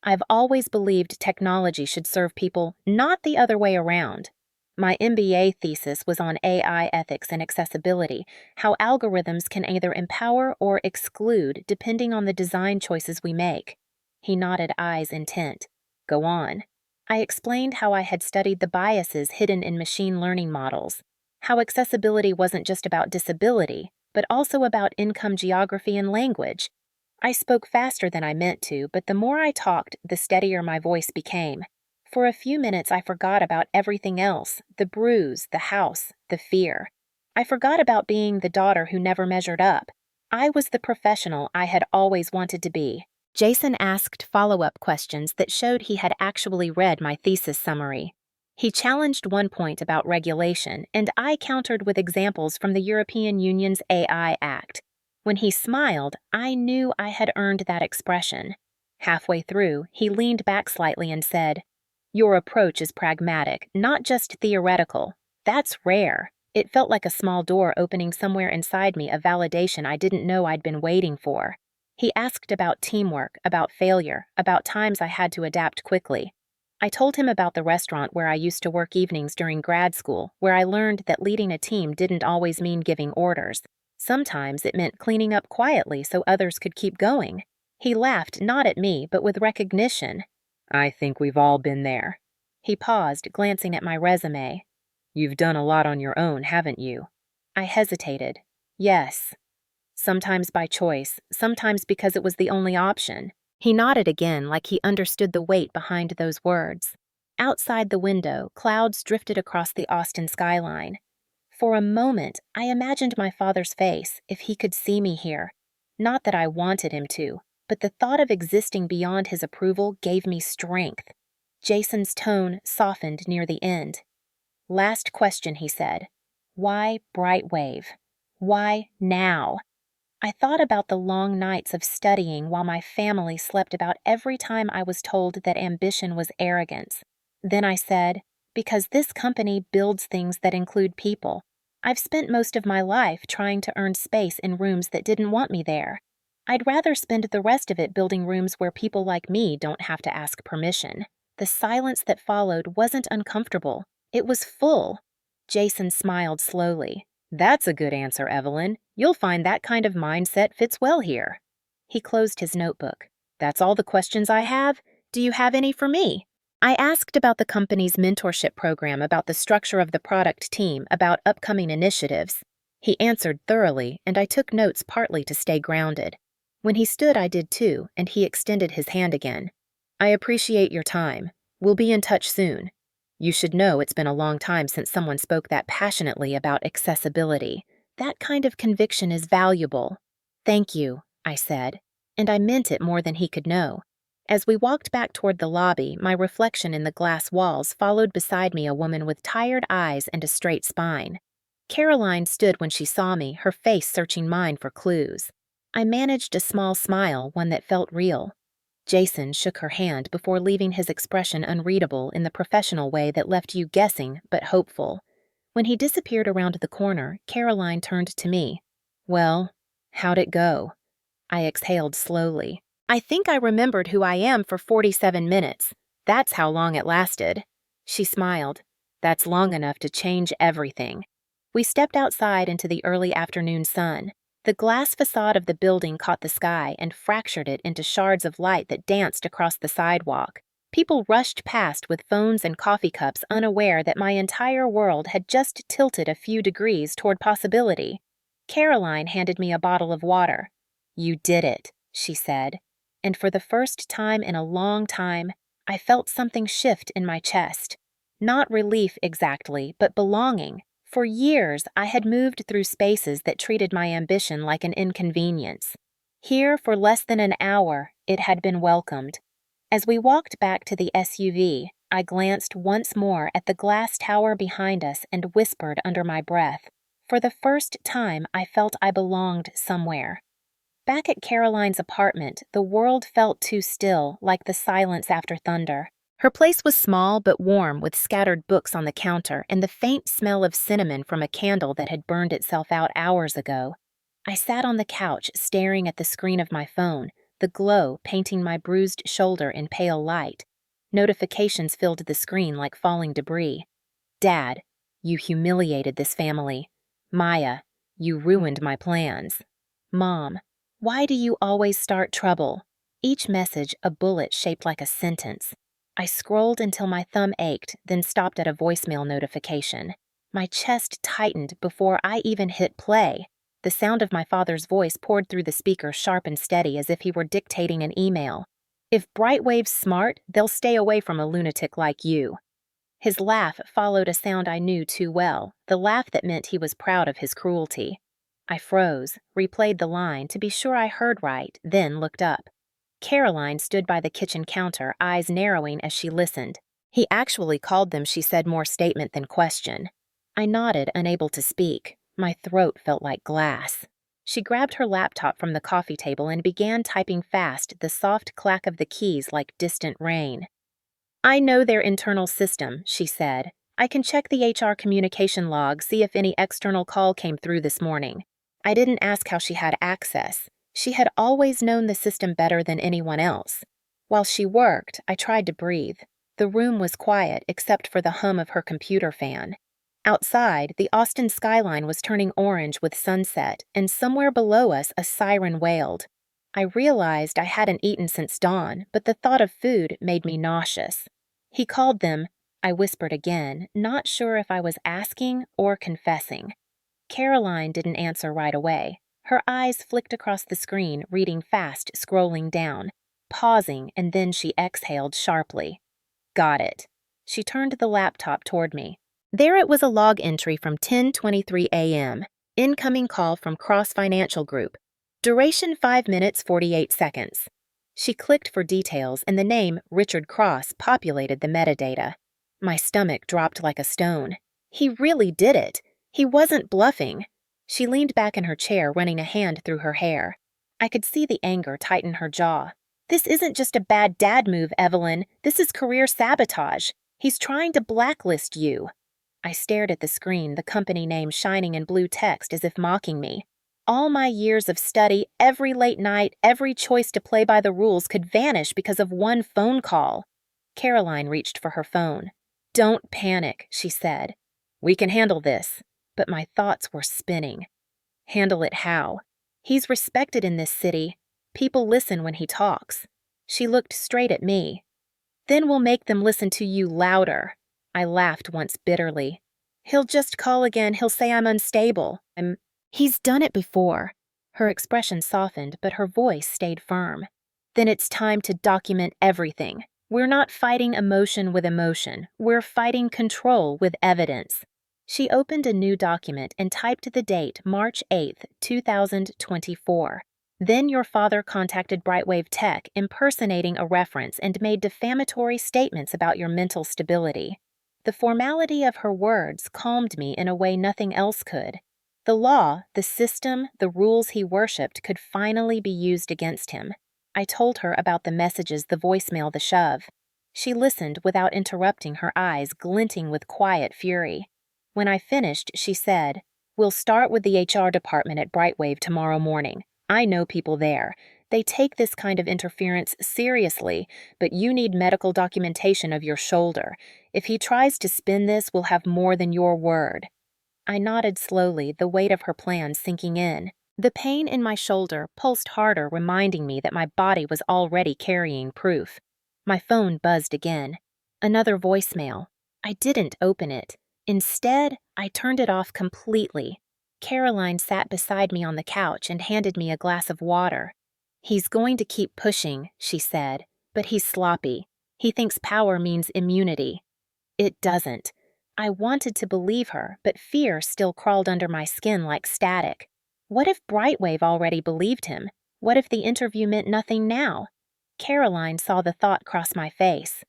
I've always believed technology should serve people, not the other way around. My MBA thesis was on AI ethics and accessibility, how algorithms can either empower or exclude depending on the design choices we make. He nodded, eyes intent. Go on. I explained how I had studied the biases hidden in machine learning models, how accessibility wasn't just about disability, but also about income geography and language. I spoke faster than I meant to, but the more I talked, the steadier my voice became. For a few minutes, I forgot about everything else, the bruise, the house, the fear. I forgot about being the daughter who never measured up. I was the professional I had always wanted to be. Jason asked follow-up questions that showed he had actually read my thesis summary. He challenged one point about regulation, and I countered with examples from the European Union's AI Act. When he smiled, I knew I had earned that expression. Halfway through, he leaned back slightly and said, "Your approach is pragmatic, not just theoretical. That's rare." It felt like a small door opening somewhere inside me, a validation I didn't know I'd been waiting for. He asked about teamwork, about failure, about times I had to adapt quickly. I told him about the restaurant where I used to work evenings during grad school, where I learned that leading a team didn't always mean giving orders. Sometimes it meant cleaning up quietly so others could keep going. He laughed, not at me, but with recognition. I think we've all been there. He paused, glancing at my resume. You've done a lot on your own, haven't you? I hesitated. Yes. Sometimes by choice, sometimes because it was the only option. He nodded again, like he understood the weight behind those words. Outside the window, clouds drifted across the Austin skyline. For a moment, I imagined my father's face, if he could see me here. Not that I wanted him to, but the thought of existing beyond his approval gave me strength. Jason's tone softened near the end. Last question, he said. Why Brightwave? Why now? I thought about the long nights of studying while my family slept about every time I was told that ambition was arrogance. Then I said, because this company builds things that include people. I've spent most of my life trying to earn space in rooms that didn't want me there. I'd rather spend the rest of it building rooms where people like me don't have to ask permission. The silence that followed wasn't uncomfortable. It was full. Jason smiled slowly. That's a good answer, Evelyn. You'll find that kind of mindset fits well here. He closed his notebook. That's all the questions I have. Do you have any for me? I asked about the company's mentorship program, about the structure of the product team, about upcoming initiatives. He answered thoroughly, and I took notes partly to stay grounded. When he stood, I did too, and he extended his hand again. I appreciate your time. We'll be in touch soon. You should know it's been a long time since someone spoke that passionately about accessibility. That kind of conviction is valuable. Thank you, I said, and I meant it more than he could know. As we walked back toward the lobby, my reflection in the glass walls followed beside me a woman with tired eyes and a straight spine. Caroline stood when she saw me, her face searching mine for clues. I managed a small smile, one that felt real. Jason shook her hand before leaving his expression unreadable in the professional way that left you guessing but hopeful. When he disappeared around the corner, Caroline turned to me. Well, how'd it go? I exhaled slowly. I think I remembered who I am for 47 minutes. That's how long it lasted. She smiled. That's long enough to change everything. We stepped outside into the early afternoon sun. The glass facade of the building caught the sky and fractured it into shards of light that danced across the sidewalk. People rushed past with phones and coffee cups, unaware that my entire world had just tilted a few degrees toward possibility. Caroline handed me a bottle of water. You did it, she said. And for the first time in a long time, I felt something shift in my chest. Not relief exactly, but belonging. For years, I had moved through spaces that treated my ambition like an inconvenience. Here, for less than an hour, it had been welcomed. As we walked back to the SUV, I glanced once more at the glass tower behind us and whispered under my breath. For the first time, I felt I belonged somewhere. Back at Caroline's apartment, the world felt too still, like the silence after thunder. Her place was small but warm, with scattered books on the counter and the faint smell of cinnamon from a candle that had burned itself out hours ago. I sat on the couch, staring at the screen of my phone, the glow painting my bruised shoulder in pale light. Notifications filled the screen like falling debris. Dad, You humiliated this family. Maya, you ruined my plans. Mom, why do you always start trouble? Each message a bullet shaped like a sentence. I scrolled until my thumb ached, then stopped at a voicemail notification. My chest tightened before I even hit play. The sound of my father's voice poured through the speaker sharp and steady as if he were dictating an email. If Brightwave's smart, they'll stay away from a lunatic like you. His laugh followed a sound I knew too well, the laugh that meant he was proud of his cruelty. I froze, replayed the line to be sure I heard right, then looked up. Caroline stood by the kitchen counter, eyes narrowing as she listened. He actually called them, she said, more statement than question. I nodded, unable to speak. My throat felt like glass. She grabbed her laptop from the coffee table and began typing fast, the soft clack of the keys like distant rain. I know their internal system, she said. I can check the HR communication log, see if any external call came through this morning. I didn't ask how she had access. She had always known the system better than anyone else. While she worked, I tried to breathe. The room was quiet except for the hum of her computer fan. Outside, the Austin skyline was turning orange with sunset, and somewhere below us a siren wailed. I realized I hadn't eaten since dawn, but the thought of food made me nauseous. He called them, I whispered again, not sure if I was asking or confessing. Caroline didn't answer right away. Her eyes flicked across the screen, reading fast, scrolling down, pausing, and then she exhaled sharply. Got it. She turned the laptop toward me. There it was, a log entry from 10:23 a.m. Incoming call from Cross Financial Group. Duration 5 minutes 48 seconds. She clicked for details and the name Richard Cross populated the metadata. My stomach dropped like a stone. He really did it. He wasn't bluffing. She leaned back in her chair, running a hand through her hair. I could see the anger tighten her jaw. This isn't just a bad dad move, Evelyn. This is career sabotage. He's trying to blacklist you. I stared at the screen, the company name shining in blue text as if mocking me. All my years of study, every late night, every choice to play by the rules could vanish because of one phone call. Caroline reached for her phone. Don't panic, she said. We can handle this. But my thoughts were spinning. Handle it how? He's respected in this city. People listen when he talks. She looked straight at me. Then we'll make them listen to you louder. I laughed once bitterly. He'll just call again. He'll say I'm unstable. He's done it before. Her expression softened, but her voice stayed firm. Then it's time to document everything. We're not fighting emotion with emotion. We're fighting control with evidence. She opened a new document and typed the date March 8th, 2024. Then your father contacted Brightwave Tech, impersonating a reference, and made defamatory statements about your mental stability. The formality of her words calmed me in a way nothing else could. The law, the system, the rules he worshipped could finally be used against him. I told her about the messages, the voicemail, the shove. She listened without interrupting, her eyes glinting with quiet fury. When I finished, she said, We'll start with the HR department at Brightwave tomorrow morning. I know people there. They take this kind of interference seriously, but you need medical documentation of your shoulder. If he tries to spin this, we'll have more than your word. I nodded slowly, the weight of her plan sinking in. The pain in my shoulder pulsed harder, reminding me that my body was already carrying proof. My phone buzzed again. Another voicemail. I didn't open it. Instead, I turned it off completely. Caroline sat beside me on the couch and handed me a glass of water. He's going to keep pushing, she said, but he's sloppy. He thinks power means immunity. It doesn't. I wanted to believe her, but fear still crawled under my skin like static. What if Brightwave already believed him? What if the interview meant nothing now? Caroline saw the thought cross my face.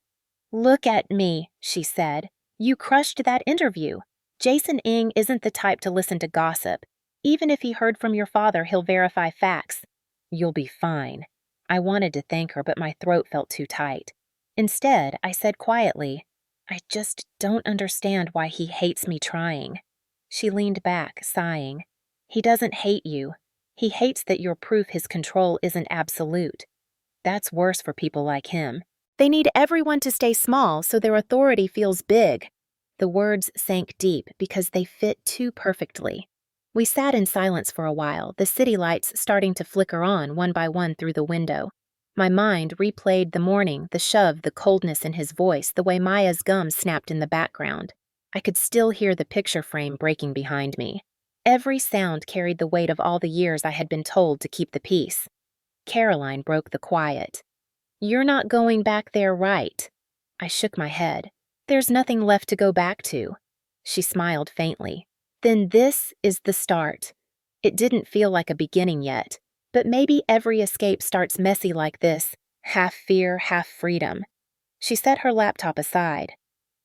Look at me, she said. You crushed that interview. Jason Ng isn't the type to listen to gossip. Even if he heard from your father, he'll verify facts. You'll be fine. I wanted to thank her, but my throat felt too tight. Instead, I said quietly, I just don't understand why he hates me trying. She leaned back, sighing. He doesn't hate you. He hates that you're proof his control isn't absolute. That's worse for people like him. They need everyone to stay small so their authority feels big. The words sank deep because they fit too perfectly. We sat in silence for a while, the city lights starting to flicker on one by one through the window. My mind replayed the morning, the shove, the coldness in his voice, the way Maya's gum snapped in the background. I could still hear the picture frame breaking behind me. Every sound carried the weight of all the years I had been told to keep the peace. Caroline broke the quiet. "You're not going back there, right?" I shook my head. "There's nothing left to go back to." She smiled faintly. "Then this is the start." It didn't feel like a beginning yet, but maybe every escape starts messy like this, half fear, half freedom. She set her laptop aside.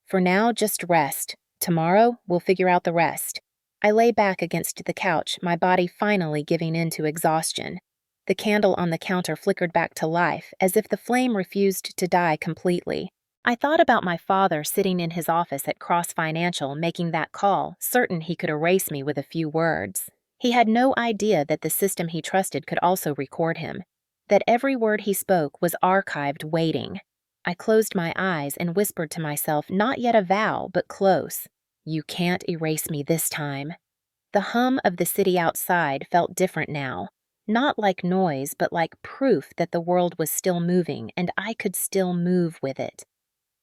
"For now, just rest. Tomorrow, we'll figure out the rest." I lay back against the couch, my body finally giving in to exhaustion. The candle on the counter flickered back to life, as if the flame refused to die completely. I thought about my father sitting in his office at Cross Financial making that call, certain he could erase me with a few words. He had no idea that the system he trusted could also record him, that every word he spoke was archived waiting. I closed my eyes and whispered to myself, not yet a vow, but close. "You can't erase me this time." The hum of the city outside felt different now. Not like noise, but like proof that the world was still moving and I could still move with it.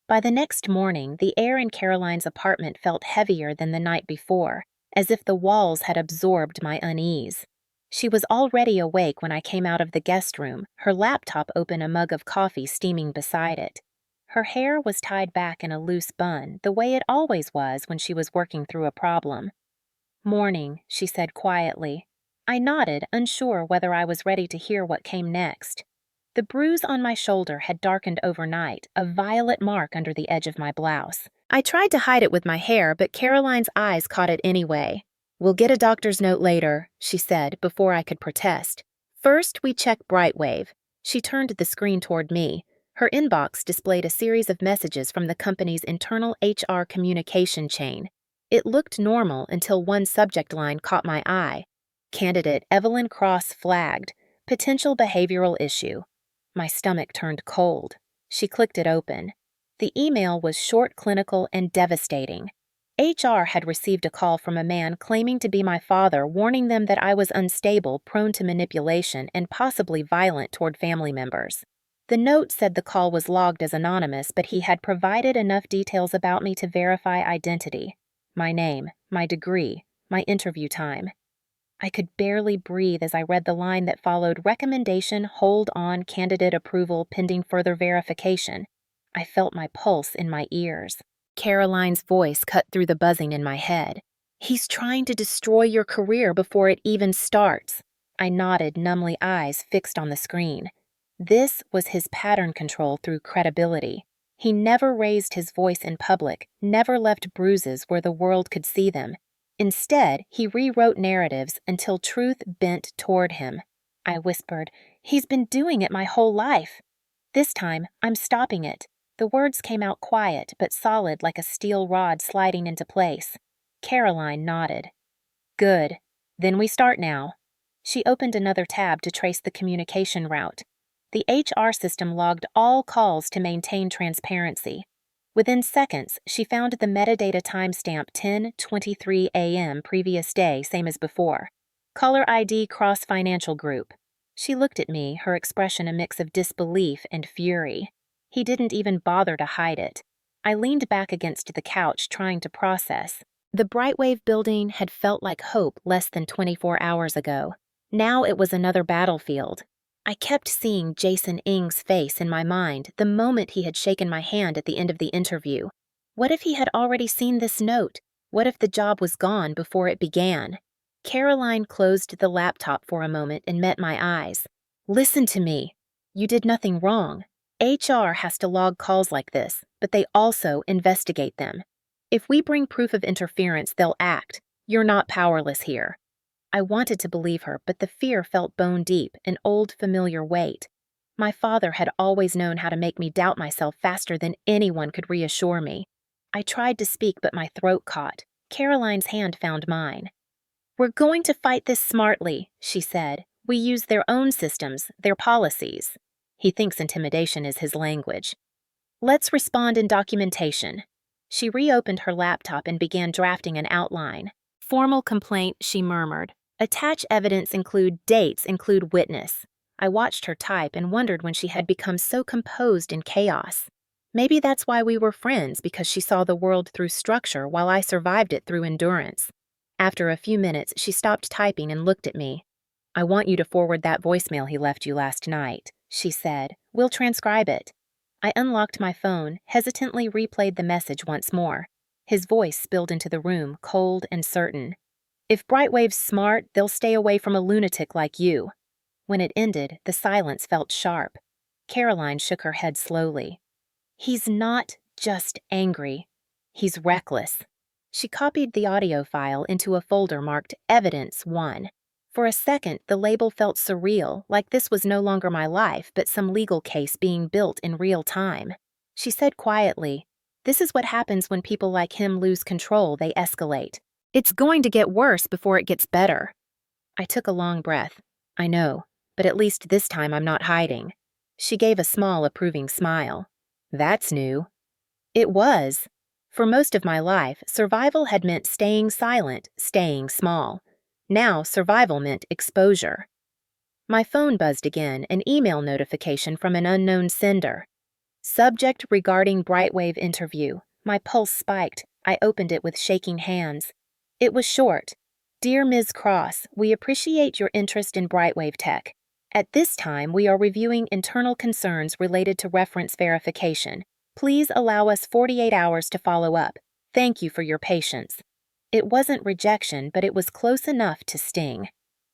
By the next morning, the air in Caroline's apartment felt heavier than the night before, as if the walls had absorbed my unease. She was already awake when I came out of the guest room, her laptop open, a mug of coffee steaming beside it. Her hair was tied back in a loose bun, the way it always was when she was working through a problem. "Morning," she said quietly. I nodded, unsure whether I was ready to hear what came next. The bruise on my shoulder had darkened overnight, a violet mark under the edge of my blouse. I tried to hide it with my hair, but Caroline's eyes caught it anyway. "We'll get a doctor's note later," she said, before I could protest. "First, we check Brightwave." She turned the screen toward me. Her inbox displayed a series of messages from the company's internal HR communication chain. It looked normal until one subject line caught my eye. "Candidate Evelyn Cross flagged. Potential behavioral issue." My stomach turned cold. She clicked it open. The email was short, clinical, and devastating. HR had received a call from a man claiming to be my father, warning them that I was unstable, prone to manipulation, and possibly violent toward family members. The note said the call was logged as anonymous, but he had provided enough details about me to verify identity. My name, my degree, my interview time. I could barely breathe as I read the line that followed: "Recommendation, hold on, candidate approval, pending further verification." I felt my pulse in my ears. Caroline's voice cut through the buzzing in my head. "He's trying to destroy your career before it even starts." I nodded, numbly, eyes fixed on the screen. This was his pattern control through credibility. He never raised his voice in public, never left bruises where the world could see them. Instead, he rewrote narratives until truth bent toward him. I whispered, "He's been doing it my whole life." This time, I'm stopping it. The words came out quiet, but solid, like a steel rod sliding into place. Caroline nodded. "Good. Then we start now." She opened another tab to trace the communication route. The HR system logged all calls to maintain transparency. Within seconds, she found the metadata timestamp 10:23 a.m. previous day, same as before. Caller ID Cross Financial Group. She looked at me, her expression a mix of disbelief and fury. He didn't even bother to hide it. I leaned back against the couch, trying to process. The Brightwave building had felt like hope less than 24 hours ago. Now it was another battlefield. I kept seeing Jason Ng's face in my mind the moment he had shaken my hand at the end of the interview. What if he had already seen this note? What if the job was gone before it began? Caroline closed the laptop for a moment and met my eyes. "Listen to me. You did nothing wrong. HR has to log calls like this, but they also investigate them. If we bring proof of interference, they'll act. You're not powerless here." I wanted to believe her, but the fear felt bone deep, an old familiar weight. My father had always known how to make me doubt myself faster than anyone could reassure me. I tried to speak, but my throat caught. Caroline's hand found mine. "We're going to fight this smartly," she said. "We use their own systems, their policies." He thinks intimidation is his language. "Let's respond in documentation." She reopened her laptop and began drafting an outline. Formal complaint, she murmured. Attach evidence, include dates, include witness. I watched her type and wondered when she had become so composed in chaos. Maybe that's why we were friends, because she saw the world through structure while I survived it through endurance. After a few minutes, she stopped typing and looked at me. I want you to forward that voicemail he left you last night, she said. We'll transcribe it. I unlocked my phone, hesitantly replayed the message once more. His voice spilled into the room, cold and certain. If Brightwave's smart, they'll stay away from a lunatic like you. When it ended, the silence felt sharp. Caroline shook her head slowly. He's not just angry. He's reckless. She copied the audio file into a folder marked Evidence 1. For a second, the label felt surreal, like this was no longer my life, but some legal case being built in real time. She said quietly, "This is what happens when people like him lose control, they escalate. It's going to get worse before it gets better." I took a long breath. I know, but at least this time I'm not hiding. She gave a small, approving smile. That's new. It was. For most of my life, survival had meant staying silent, staying small. Now, survival meant exposure. My phone buzzed again, an email notification from an unknown sender. Subject regarding Brightwave interview. My pulse spiked. I opened it with shaking hands. It was short. Dear Ms. Cross, we appreciate your interest in Brightwave Tech. At this time, we are reviewing internal concerns related to reference verification. Please allow us 48 hours to follow up. Thank you for your patience. It wasn't rejection, but it was close enough to sting.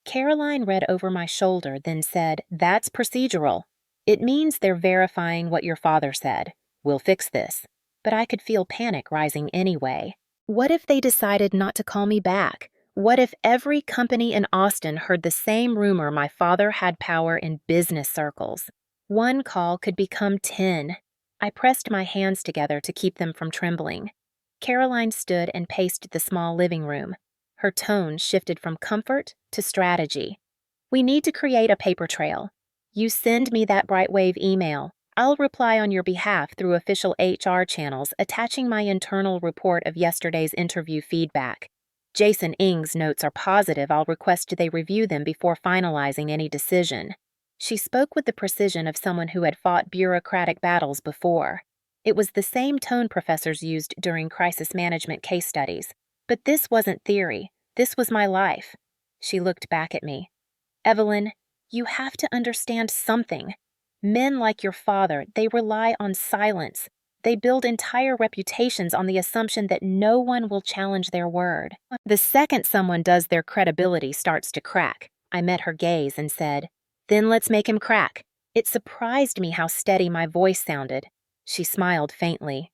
Caroline read over my shoulder, then said, "That's procedural. It means they're verifying what your father said. We'll fix this." But I could feel panic rising anyway. What if they decided not to call me back? What if every company in Austin heard the same rumor my father had power in business circles? One call could become 10. I pressed my hands together to keep them from trembling. Caroline stood and paced the small living room. Her tone shifted from comfort to strategy. "We need to create a paper trail. You send me that Brightwave email. I'll reply on your behalf through official HR channels, attaching my internal report of yesterday's interview feedback. Jason Ng's notes are positive. I'll request they review them before finalizing any decision." She spoke with the precision of someone who had fought bureaucratic battles before. It was the same tone professors used during crisis management case studies. But this wasn't theory. This was my life. She looked back at me. "Evelyn, you have to understand something. Men like your father, they rely on silence. They build entire reputations on the assumption that no one will challenge their word. The second someone does, their credibility starts to crack." I met her gaze and said, "Then let's make him crack." It surprised me how steady my voice sounded. She smiled faintly.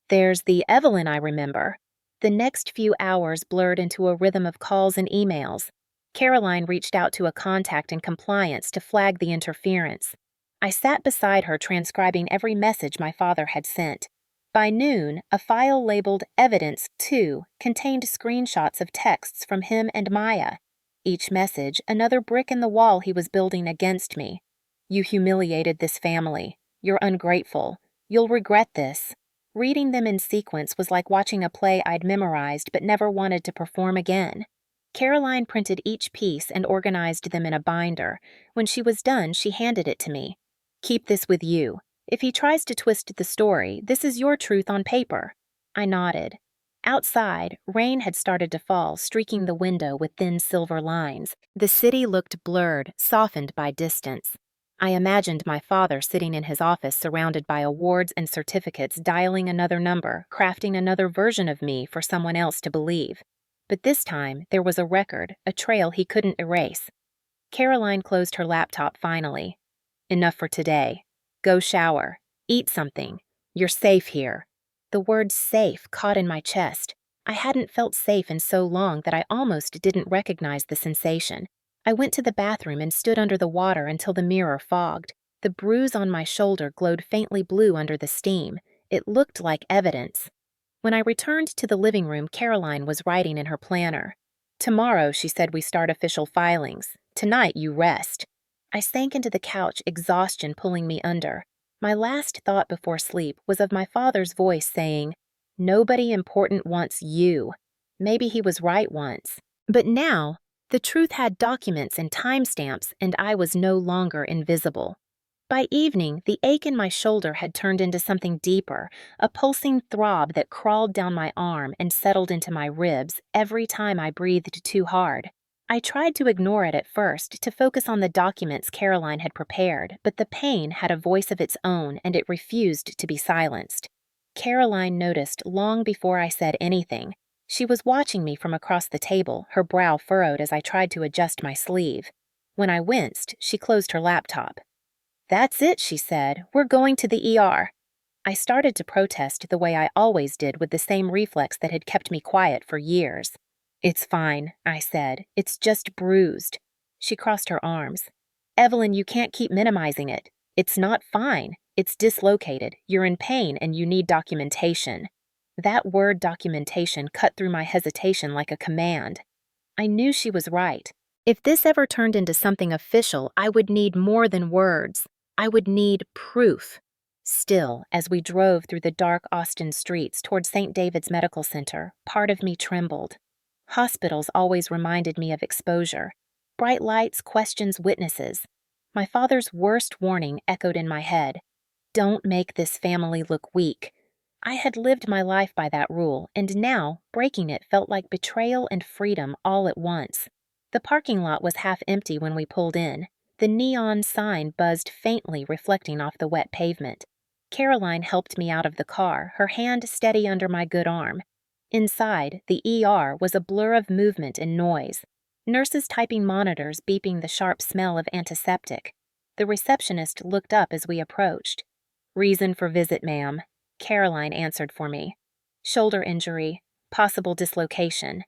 "There's the Evelyn I remember." The next few hours blurred into a rhythm of calls and emails. Caroline reached out to a contact in compliance to flag the interference. I sat beside her transcribing every message my father had sent. By noon, a file labeled Evidence 2 contained screenshots of texts from him and Maya. Each message, another brick in the wall he was building against me. "You humiliated this family. You're ungrateful. You'll regret this." Reading them in sequence was like watching a play I'd memorized but never wanted to perform again. Caroline printed each piece and organized them in a binder. When she was done, she handed it to me. "Keep this with you. If he tries to twist the story, this is your truth on paper." I nodded. Outside, rain had started to fall, streaking the window with thin silver lines. The city looked blurred, softened by distance. I imagined my father sitting in his office surrounded by awards and certificates, dialing another number, crafting another version of me for someone else to believe. But this time, there was a record, a trail he couldn't erase. Caroline closed her laptop finally. "Enough for today. Go shower. Eat something. You're safe here." The word safe caught in my chest. I hadn't felt safe in so long that I almost didn't recognize the sensation. I went to the bathroom and stood under the water until the mirror fogged. The bruise on my shoulder glowed faintly blue under the steam. It looked like evidence. When I returned to the living room, Caroline was writing in her planner. "Tomorrow," she said, "we start official filings. Tonight, you rest." I sank into the couch, exhaustion pulling me under. My last thought before sleep was of my father's voice saying, Nobody important wants you. Maybe he was right once. But now, the truth had documents and timestamps, and I was no longer invisible. By evening, the ache in my shoulder had turned into something deeper, a pulsing throb that crawled down my arm and settled into my ribs every time I breathed too hard. I tried to ignore it at first, to focus on the documents Caroline had prepared, but the pain had a voice of its own and it refused to be silenced. Caroline noticed long before I said anything. She was watching me from across the table, her brow furrowed as I tried to adjust my sleeve. When I winced, she closed her laptop. "That's it," she said. "We're going to the ER." I started to protest the way I always did, with the same reflex that had kept me quiet for years. "It's fine," I said. "It's just bruised." She crossed her arms. "Evelyn, you can't keep minimizing it. It's not fine. It's dislocated. You're in pain and you need documentation." That word documentation cut through my hesitation like a command. I knew she was right. If this ever turned into something official, I would need more than words. I would need proof. Still, as we drove through the dark Austin streets toward St. David's Medical Center, part of me trembled. Hospitals always reminded me of exposure. Bright lights, questions, witnesses. My father's worst warning echoed in my head. Don't make this family look weak. I had lived my life by that rule, and now, breaking it felt like betrayal and freedom all at once. The parking lot was half empty when we pulled in. The neon sign buzzed faintly, reflecting off the wet pavement. Caroline helped me out of the car, her hand steady under my good arm. Inside, the ER was a blur of movement and noise. Nurses typing monitors, beeping the sharp smell of antiseptic. The receptionist looked up as we approached. "Reason for visit, ma'am," Caroline answered for me. "Shoulder injury, possible dislocation."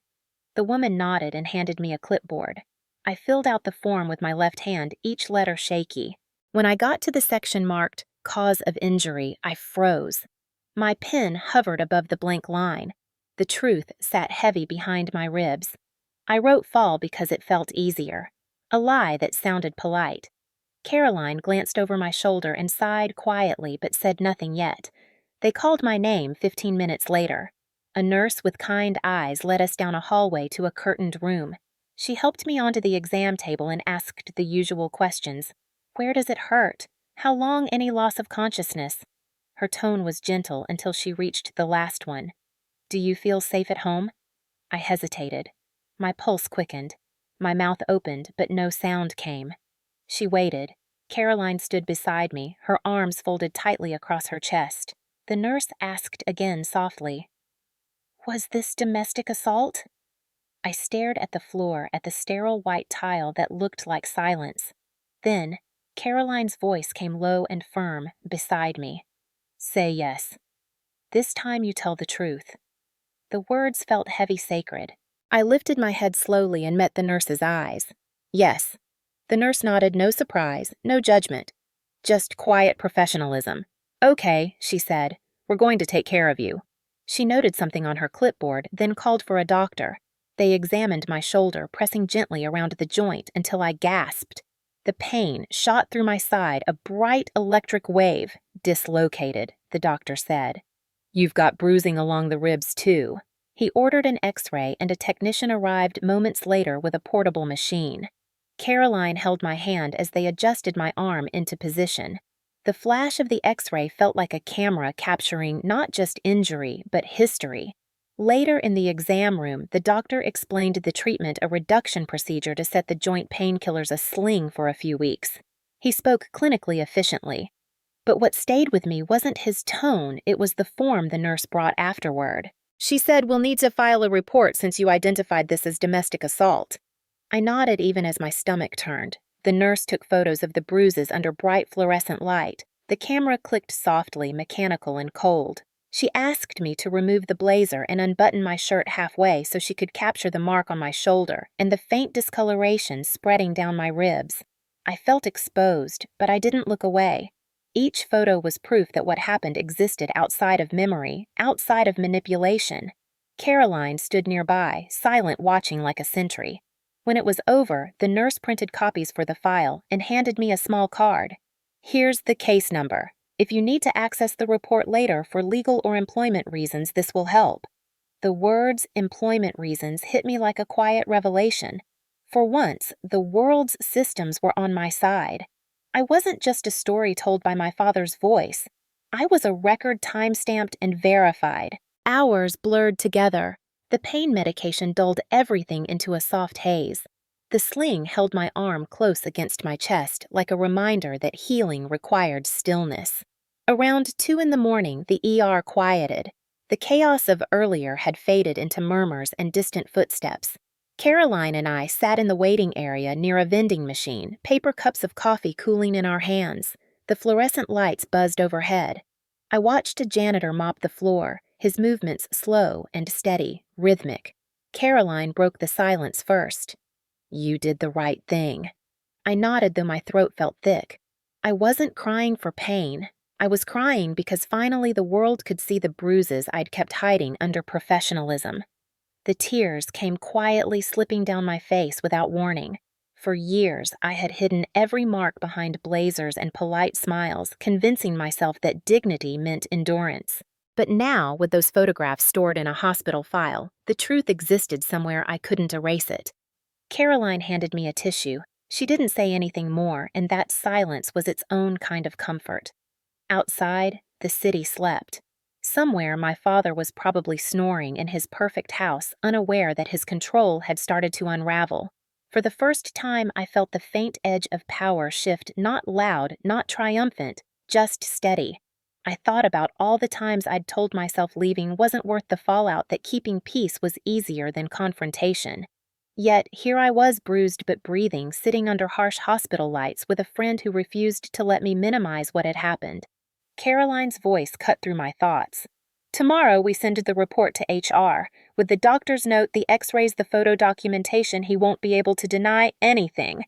The woman nodded and handed me a clipboard. I filled out the form with my left hand, each letter shaky. When I got to the section marked "Cause of Injury," I froze. My pen hovered above the blank line. The truth sat heavy behind my ribs. I wrote fall because it felt easier. A lie that sounded polite. Caroline glanced over my shoulder and sighed quietly but said nothing yet. They called my name 15 minutes later. A nurse with kind eyes led us down a hallway to a curtained room. She helped me onto the exam table and asked the usual questions. "Where does it hurt? How long any loss of consciousness?" Her tone was gentle until she reached the last one. "Do you feel safe at home?" I hesitated. My pulse quickened. My mouth opened, but no sound came. She waited. Caroline stood beside me, her arms folded tightly across her chest. The nurse asked again softly, "Was this domestic assault?" I stared at the floor, at the sterile white tile that looked like silence. Then, Caroline's voice came low and firm, beside me. "Say yes. This time you tell the truth." The words felt heavy sacred. I lifted my head slowly and met the nurse's eyes. "Yes." The nurse nodded, no surprise, no judgment. Just quiet professionalism. "Okay," she said. "We're going to take care of you." She noted something on her clipboard, then called for a doctor. They examined my shoulder, pressing gently around the joint until I gasped. The pain shot through my side, a bright electric wave. "Dislocated," the doctor said. "You've got bruising along the ribs, too." He ordered an X-ray, and a technician arrived moments later with a portable machine. Caroline held my hand as they adjusted my arm into position. The flash of the X-ray felt like a camera capturing not just injury, but history. Later in the exam room, the doctor explained the treatment a reduction procedure to set the joint painkillers a sling for a few weeks. He spoke clinically efficiently. But what stayed with me wasn't his tone, it was the form the nurse brought afterward. She said, "We'll need to file a report since you identified this as domestic assault." I nodded even as my stomach turned. The nurse took photos of the bruises under bright fluorescent light. The camera clicked softly, mechanical and cold. She asked me to remove the blazer and unbutton my shirt halfway so she could capture the mark on my shoulder and the faint discoloration spreading down my ribs. I felt exposed, but I didn't look away. Each photo was proof that what happened existed outside of memory, outside of manipulation. Caroline stood nearby, silent, watching like a sentry. When it was over, the nurse printed copies for the file and handed me a small card. "Here's the case number. If you need to access the report later for legal or employment reasons, this will help. The words employment reasons hit me like a quiet revelation. For once, the world's systems were on my side. I wasn't just a story told by my father's voice. I was a record time-stamped and verified. Hours blurred together. The pain medication dulled everything into a soft haze. The sling held my arm close against my chest like a reminder that healing required stillness. Around 2 in the morning, the ER quieted. The chaos of earlier had faded into murmurs and distant footsteps. Caroline and I sat in the waiting area near a vending machine, paper cups of coffee cooling in our hands. The fluorescent lights buzzed overhead. I watched a janitor mop the floor, his movements slow and steady, rhythmic. Caroline broke the silence first. "You did the right thing." I nodded, though my throat felt thick. I wasn't crying for pain. I was crying because finally the world could see the bruises I'd kept hiding under professionalism. The tears came quietly slipping down my face without warning. For years, I had hidden every mark behind blazers and polite smiles, convincing myself that dignity meant endurance. But now, with those photographs stored in a hospital file, the truth existed somewhere I couldn't erase it. Caroline handed me a tissue. She didn't say anything more, and that silence was its own kind of comfort. Outside, the city slept. Somewhere, my father was probably snoring in his perfect house, unaware that his control had started to unravel. For the first time, I felt the faint edge of power shift, not loud, not triumphant, just steady. I thought about all the times I'd told myself leaving wasn't worth the fallout, that keeping peace was easier than confrontation. Yet, here I was, bruised but breathing, sitting under harsh hospital lights with a friend who refused to let me minimize what had happened. Caroline's voice cut through my thoughts. "Tomorrow we send the report to HR. With the doctor's note, the x-rays, the photo documentation, he won't be able to deny anything."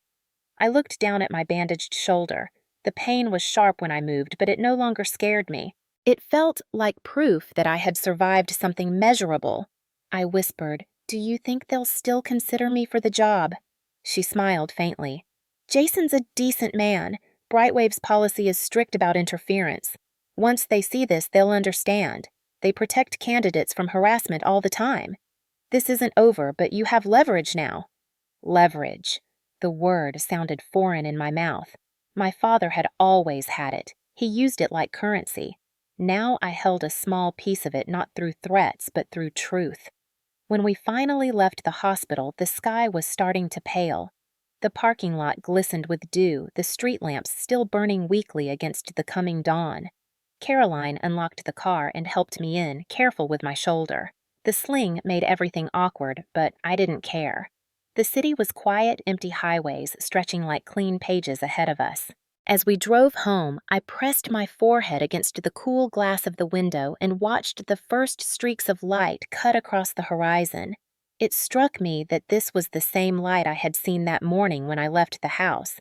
I looked down at my bandaged shoulder. The pain was sharp when I moved, but it no longer scared me. It felt like proof that I had survived something measurable. I whispered, "Do you think they'll still consider me for the job?" She smiled faintly. "Jason's a decent man. Brightwave's policy is strict about interference. Once they see this, they'll understand. They protect candidates from harassment all the time. This isn't over, but you have leverage now." Leverage. The word sounded foreign in my mouth. My father had always had it. He used it like currency. Now I held a small piece of it, not through threats, but through truth. When we finally left the hospital, the sky was starting to pale. The parking lot glistened with dew, the street lamps still burning weakly against the coming dawn. Caroline unlocked the car and helped me in, careful with my shoulder. The sling made everything awkward, but I didn't care. The city was quiet, empty highways stretching like clean pages ahead of us. As we drove home, I pressed my forehead against the cool glass of the window and watched the first streaks of light cut across the horizon. It struck me that this was the same light I had seen that morning when I left the house.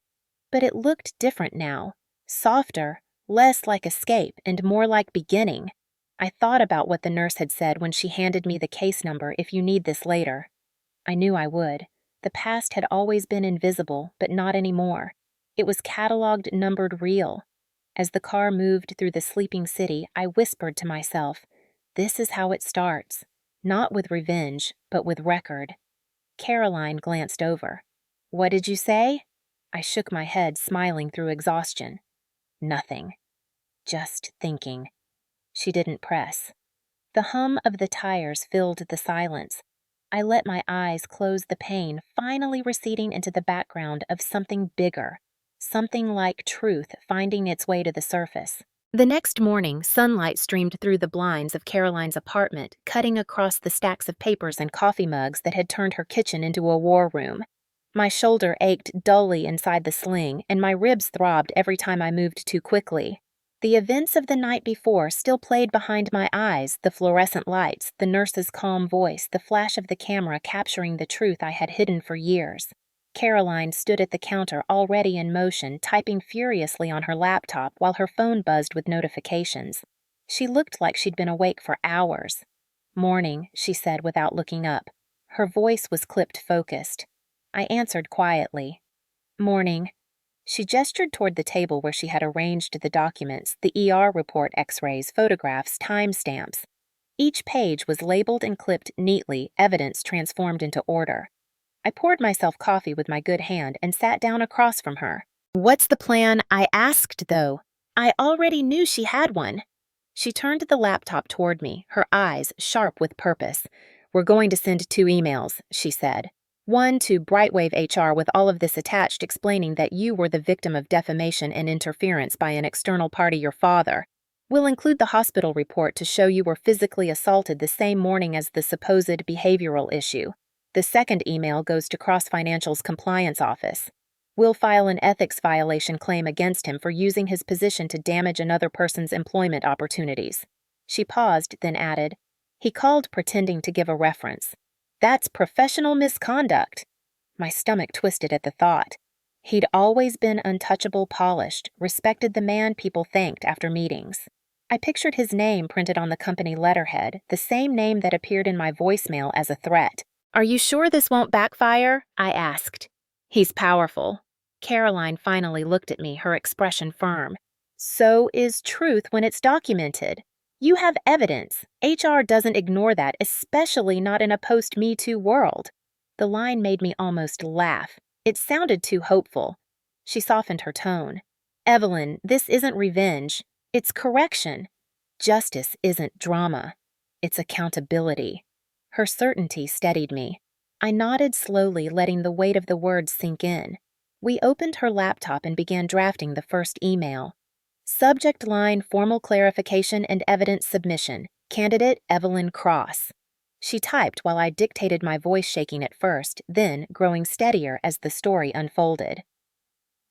But it looked different now. Softer, less like escape, and more like beginning. I thought about what the nurse had said when she handed me the case number, "If you need this later." I knew I would. The past had always been invisible, but not anymore. It was cataloged, numbered, real. As the car moved through the sleeping city, I whispered to myself, "This is how it starts. Not with revenge, but with record." Caroline glanced over. "What did you say?" I shook my head, smiling through exhaustion. "Nothing. Just thinking." She didn't press. The hum of the tires filled the silence. I let my eyes close, the pain finally receding into the background of something bigger, something like truth finding its way to the surface. The next morning, sunlight streamed through the blinds of Caroline's apartment, cutting across the stacks of papers and coffee mugs that had turned her kitchen into a war room. My shoulder ached dully inside the sling, and my ribs throbbed every time I moved too quickly. The events of the night before still played behind my eyes, the fluorescent lights, the nurse's calm voice, the flash of the camera capturing the truth I had hidden for years. Caroline stood at the counter, already in motion, typing furiously on her laptop while her phone buzzed with notifications. She looked like she'd been awake for hours. "Morning," she said without looking up. Her voice was clipped focused. I answered quietly. "Morning." She gestured toward the table where she had arranged the documents, the ER report, x-rays, photographs, timestamps. Each page was labeled and clipped neatly, evidence transformed into order. I poured myself coffee with my good hand and sat down across from her. "What's the plan?" I asked, though. I already knew she had one. She turned the laptop toward me, her eyes sharp with purpose. "We're going to send 2 emails," she said. One to Brightwave HR with all of this attached, explaining that you were the victim of defamation and interference by an external party, your father. We'll include the hospital report to show you were physically assaulted the same morning as the supposed behavioral issue. The second email goes to Cross Financial's compliance office. We'll file an ethics violation claim against him for using his position to damage another person's employment opportunities. She paused, then added, "He called pretending to give a reference. That's professional misconduct." My stomach twisted at the thought. He'd always been untouchable, polished, respected the man people thanked after meetings. I pictured his name printed on the company letterhead, the same name that appeared in my voicemail as a threat. "Are you sure this won't backfire?" I asked. "He's powerful." Caroline finally looked at me, her expression firm. "So is truth when it's documented. You have evidence. HR doesn't ignore that, especially not in a post-Me Too world." The line made me almost laugh. It sounded too hopeful. She softened her tone. "Evelyn, this isn't revenge. It's correction. Justice isn't drama. It's accountability." Her certainty steadied me. I nodded slowly, letting the weight of the words sink in. We opened her laptop and began drafting the first email. Subject line: formal clarification and evidence submission. Candidate Evelyn Cross. She typed while I dictated, my voice shaking at first, then growing steadier as the story unfolded.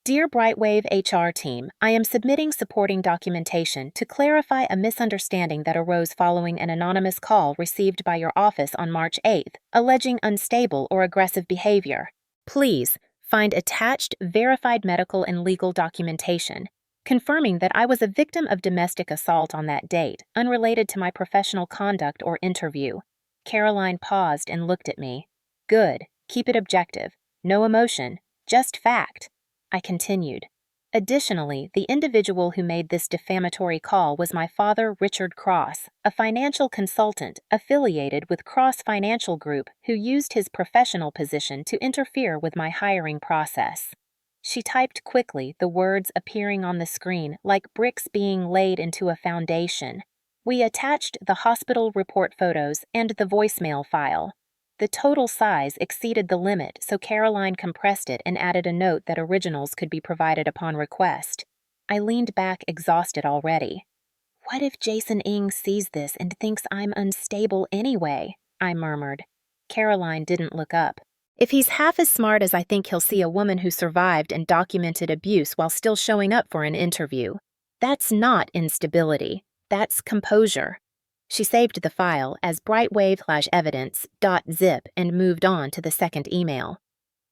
"Dear Brightwave HR team, I am submitting supporting documentation to clarify a misunderstanding that arose following an anonymous call received by your office on March 8th, alleging unstable or aggressive behavior. Please find attached verified medical and legal documentation confirming that I was a victim of domestic assault on that date, unrelated to my professional conduct or interview." Caroline paused and looked at me. "Good. Keep it objective. No emotion. Just fact." I continued. "Additionally, the individual who made this defamatory call was my father, Richard Cross, a financial consultant affiliated with Cross Financial Group, who used his professional position to interfere with my hiring process." She typed quickly, the words appearing on the screen like bricks being laid into a foundation. We attached the hospital report photos and the voicemail file. The total size exceeded the limit, so Caroline compressed it and added a note that originals could be provided upon request. I leaned back, exhausted already. "What if Jason Ing sees this and thinks I'm unstable anyway?" I murmured. Caroline didn't look up. "If he's half as smart as I think, he'll see a woman who survived and documented abuse while still showing up for an interview. That's not instability. That's composure." She saved the file as brightwave/evidence.zip and moved on to the second email.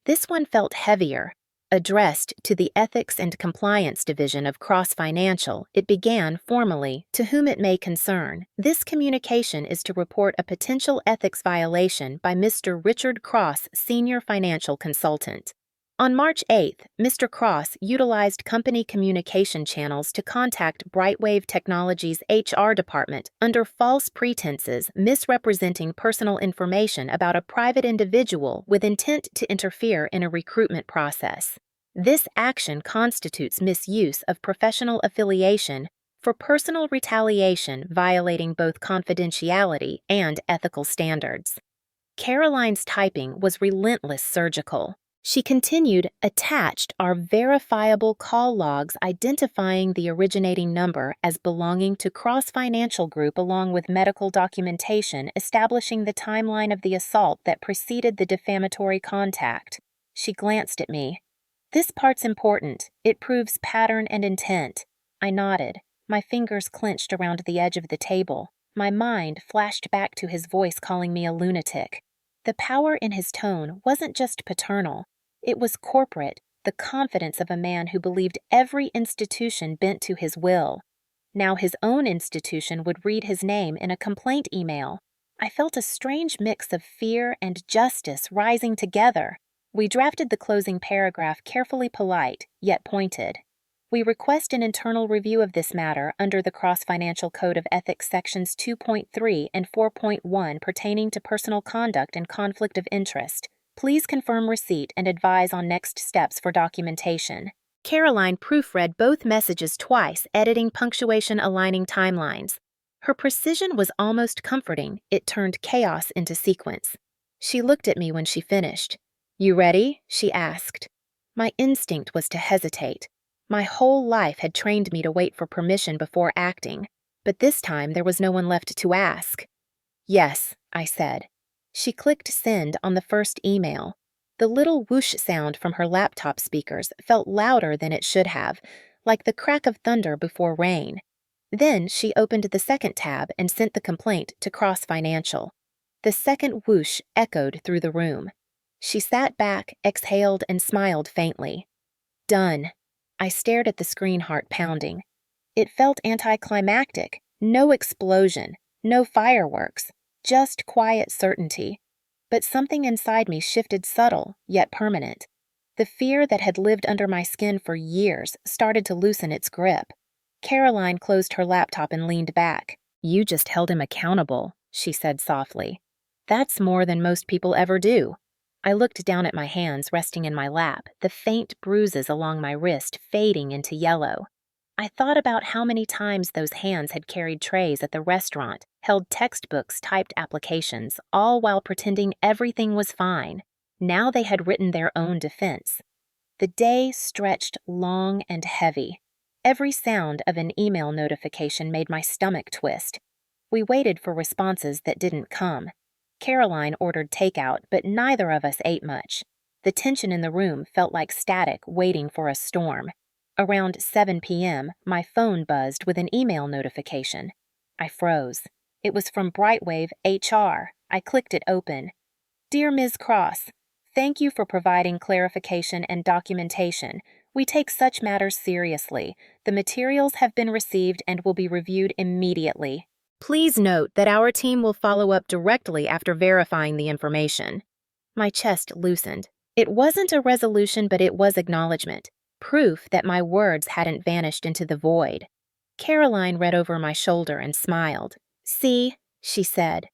This one felt heavier. Addressed to the Ethics and Compliance Division of Cross Financial, it began formally, "To whom it may concern, this communication is to report a potential ethics violation by Mr. Richard Cross, Senior Financial Consultant. On March 8th, Mr. Cross utilized company communication channels to contact Brightwave Technologies' HR department under false pretenses, misrepresenting personal information about a private individual with intent to interfere in a recruitment process. This action constitutes misuse of professional affiliation for personal retaliation, violating both confidentiality and ethical standards." Caroline's typing was relentless, surgical. She continued, "Attached are verifiable call logs identifying the originating number as belonging to Cross Financial Group, along with medical documentation establishing the timeline of the assault that preceded the defamatory contact." She glanced at me. "This part's important. It proves pattern and intent." I nodded. My fingers clenched around the edge of the table. My mind flashed back to his voice calling me a lunatic. The power in his tone wasn't just paternal. It was corporate, the confidence of a man who believed every institution bent to his will. Now his own institution would read his name in a complaint email. I felt a strange mix of fear and justice rising together. We drafted the closing paragraph carefully polite, yet pointed. We request an internal review of this matter under the Cross-Financial Code of Ethics Sections 2.3 and 4.1 pertaining to personal conduct and conflict of interest. Please confirm receipt and advise on next steps for documentation. Caroline proofread both messages twice, editing punctuation, aligning timelines. Her precision was almost comforting. It turned chaos into sequence. She looked at me when she finished. "You ready?" she asked. My instinct was to hesitate. My whole life had trained me to wait for permission before acting, but this time there was no one left to ask. "Yes," I said. She clicked send on the first email. The little whoosh sound from her laptop speakers felt louder than it should have, like the crack of thunder before rain. Then she opened the second tab and sent the complaint to Cross Financial. The second whoosh echoed through the room. She sat back, exhaled, and smiled faintly. Done. I stared at the screen, heart pounding. It felt anticlimactic. No explosion, no fireworks, just quiet certainty. But something inside me shifted, subtle, yet permanent. The fear that had lived under my skin for years started to loosen its grip. Caroline closed her laptop and leaned back. "You just held him accountable," she said softly. "That's more than most people ever do." I looked down at my hands resting in my lap, the faint bruises along my wrist fading into yellow. I thought about how many times those hands had carried trays at the restaurant, held textbooks, typed applications, all while pretending everything was fine. Now they had written their own defense. The day stretched long and heavy. Every sound of an email notification made my stomach twist. We waited for responses that didn't come. Caroline ordered takeout, but neither of us ate much. The tension in the room felt like static waiting for a storm. Around 7 p.m., my phone buzzed with an email notification. I froze. It was from Brightwave HR. I clicked it open. "Dear Ms. Cross, thank you for providing clarification and documentation. We take such matters seriously. The materials have been received and will be reviewed immediately. Please note that our team will follow up directly after verifying the information." My chest loosened. It wasn't a resolution, but it was acknowledgement. Proof that my words hadn't vanished into the void. Caroline read over my shoulder and smiled. "See," she said.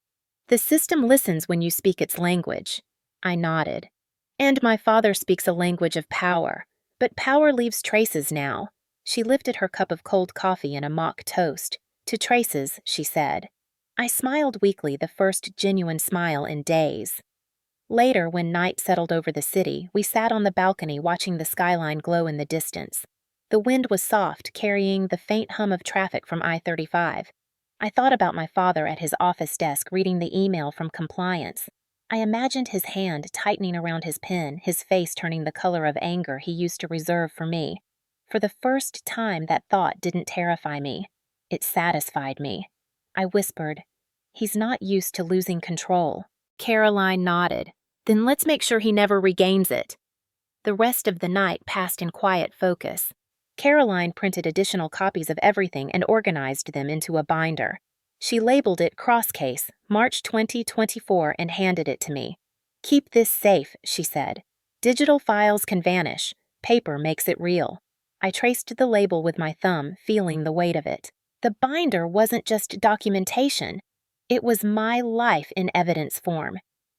"The system listens when you speak its language." I nodded. "And my father speaks a language of power. But power leaves traces now." She lifted her cup of cold coffee and a mock toast. "To traces," she said. I smiled weakly, the first genuine smile in days. Later, when night settled over the city, we sat on the balcony watching the skyline glow in the distance. The wind was soft, carrying the faint hum of traffic from I-35. I thought about my father at his office desk reading the email from compliance. I imagined his hand tightening around his pen, his face turning the color of anger he used to reserve for me. For the first time, that thought didn't terrify me. It satisfied me. I whispered, "He's not used to losing control." Caroline nodded. "Then let's make sure he never regains it." The rest of the night passed in quiet focus. Caroline printed additional copies of everything and organized them into a binder. She labeled it Crosscase, March 2024, and handed it to me. "Keep this safe," she said. "Digital files can vanish. Paper makes it real." I traced the label with my thumb, feeling the weight of it. The binder wasn't just documentation. It was my life in evidence form.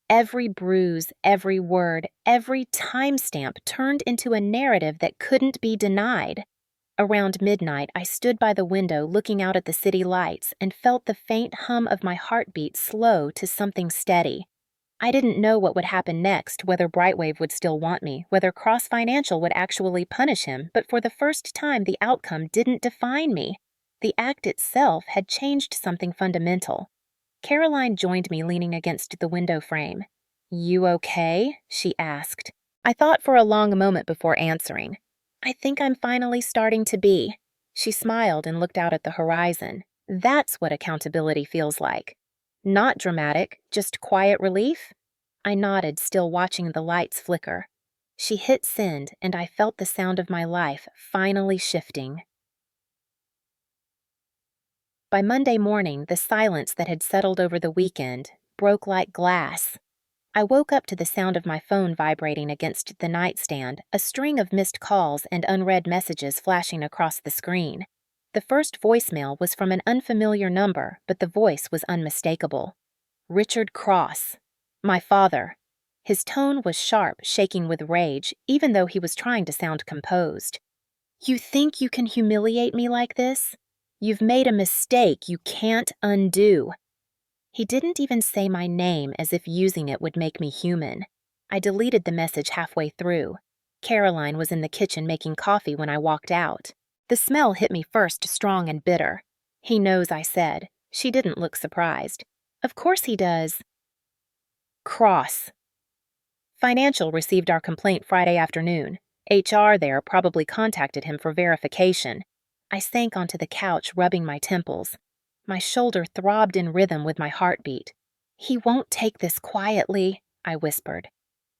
Every bruise, every word, every timestamp turned into a narrative that couldn't be denied. Around midnight, I stood by the window looking out at the city lights and felt the faint hum of my heartbeat slow to something steady. I didn't know what would happen next, whether Brightwave would still want me, whether Cross Financial would actually punish him, but for the first time the outcome didn't define me. The act itself had changed something fundamental. Caroline joined me leaning against the window frame. "You okay?" she asked. I thought for a long moment before answering. "I think I'm finally starting to be." She smiled and looked out at the horizon. "That's what accountability feels like. Not dramatic, just quiet relief?" I nodded, still watching the lights flicker. She hit send, and I felt the sound of my life finally shifting. By Monday morning, the silence that had settled over the weekend broke like glass. I woke up to the sound of my phone vibrating against the nightstand, a string of missed calls and unread messages flashing across the screen. The first voicemail was from an unfamiliar number, but the voice was unmistakable. Richard Cross. My father. His tone was sharp, shaking with rage, even though he was trying to sound composed. You think you can humiliate me like this? You've made a mistake you can't undo. He didn't even say my name as if using it would make me human. I deleted the message halfway through. Caroline was in the kitchen making coffee when I walked out. The smell hit me first strong and bitter. He knows, I said. She didn't look surprised. Of course he does. Cross. Financial received our complaint Friday afternoon. HR there probably contacted him for verification. I sank onto the couch, rubbing my temples. My shoulder throbbed in rhythm with my heartbeat. He won't take this quietly, I whispered.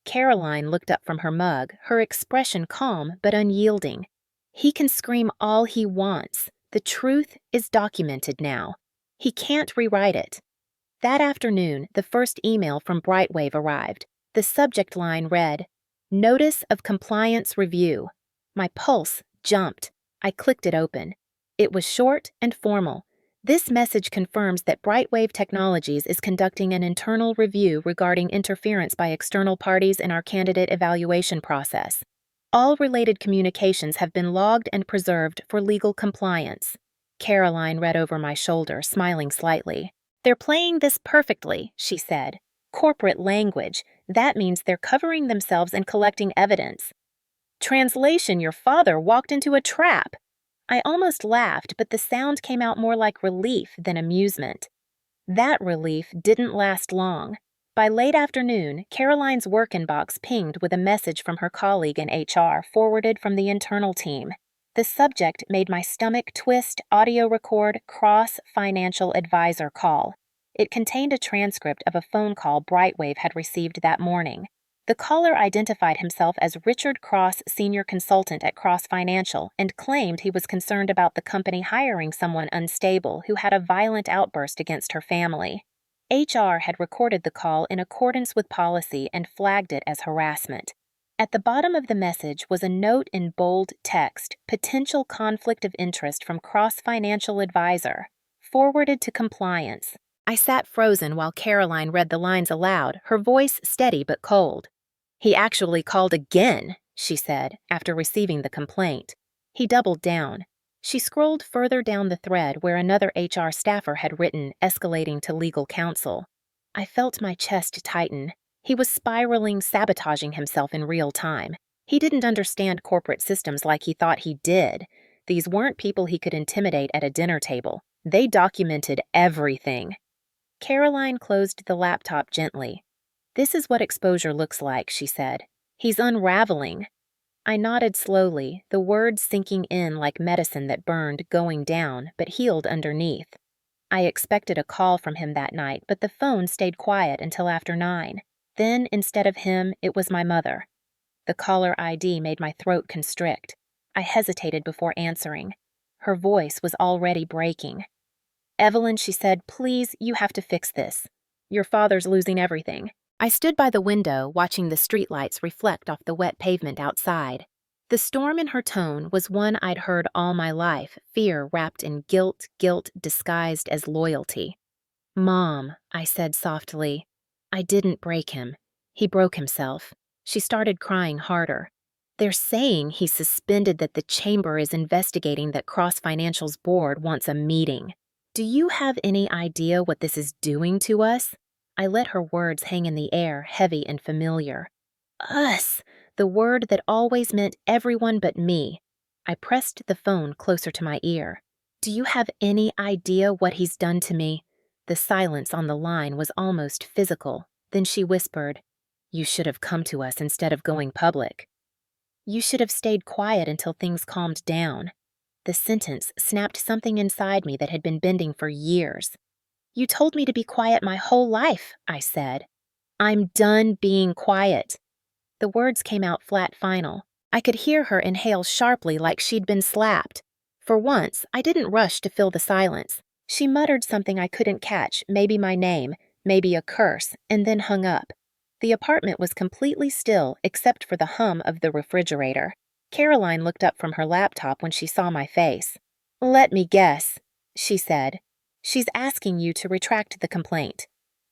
Caroline looked up from her mug, her expression calm but unyielding. He can scream all he wants. The truth is documented now. He can't rewrite it. That afternoon, the first email from Brightwave arrived. The subject line read, Notice of Compliance Review. My pulse jumped. I clicked it open. It was short and formal. This message confirms that Brightwave Technologies is conducting an internal review regarding interference by external parties in our candidate evaluation process. All related communications have been logged and preserved for legal compliance. Caroline read over my shoulder, smiling slightly. They're playing this perfectly, she said. Corporate language. That means they're covering themselves and collecting evidence. Translation, your father walked into a trap. I almost laughed, but the sound came out more like relief than amusement. That relief didn't last long. By late afternoon, Caroline's work inbox pinged with a message from her colleague in HR forwarded from the internal team. The subject made my stomach twist, audio record, Cross Financial Advisor call. It contained a transcript of a phone call Brightwave had received that morning. The caller identified himself as Richard Cross, senior consultant at Cross Financial, and claimed he was concerned about the company hiring someone unstable who had a violent outburst against her family. HR had recorded the call in accordance with policy and flagged it as harassment. At the bottom of the message was a note in bold text, Potential Conflict of Interest from Cross Financial Advisor, forwarded to compliance. I sat frozen while Caroline read the lines aloud, her voice steady but cold. He actually called again, she said, after receiving the complaint. He doubled down. She scrolled further down the thread where another HR staffer had written, escalating to legal counsel. I felt my chest tighten. He was spiraling, sabotaging himself in real time. He didn't understand corporate systems like he thought he did. These weren't people he could intimidate at a dinner table. They documented everything. Caroline closed the laptop gently. This is what exposure looks like, she said. He's unraveling. I nodded slowly, the words sinking in like medicine that burned, going down, but healed underneath. I expected a call from him that night, but the phone stayed quiet until after 9. Then, instead of him, it was my mother. The caller ID made my throat constrict. I hesitated before answering. Her voice was already breaking. Evelyn, she said, please, you have to fix this. Your father's losing everything. I stood by the window, watching the streetlights reflect off the wet pavement outside. The storm in her tone was one I'd heard all my life, fear wrapped in guilt disguised as loyalty. Mom, I said softly, I didn't break him. He broke himself. She started crying harder. They're saying he suspended that the chamber is investigating that Cross Financial's board wants a meeting. Do you have any idea what this is doing to us? I let her words hang in the air, heavy and familiar. Us, the word that always meant everyone but me. I pressed the phone closer to my ear. Do you have any idea what he's done to me? The silence on the line was almost physical. Then she whispered, You should have come to us instead of going public. You should have stayed quiet until things calmed down. The sentence snapped something inside me that had been bending for years. You told me to be quiet my whole life, I said. I'm done being quiet. The words came out flat final. I could hear her inhale sharply like she'd been slapped. For once, I didn't rush to fill the silence. She muttered something I couldn't catch, maybe my name, maybe a curse, and then hung up. The apartment was completely still except for the hum of the refrigerator. Caroline looked up from her laptop when she saw my face. "Let me guess," she said. "She's asking you to retract the complaint."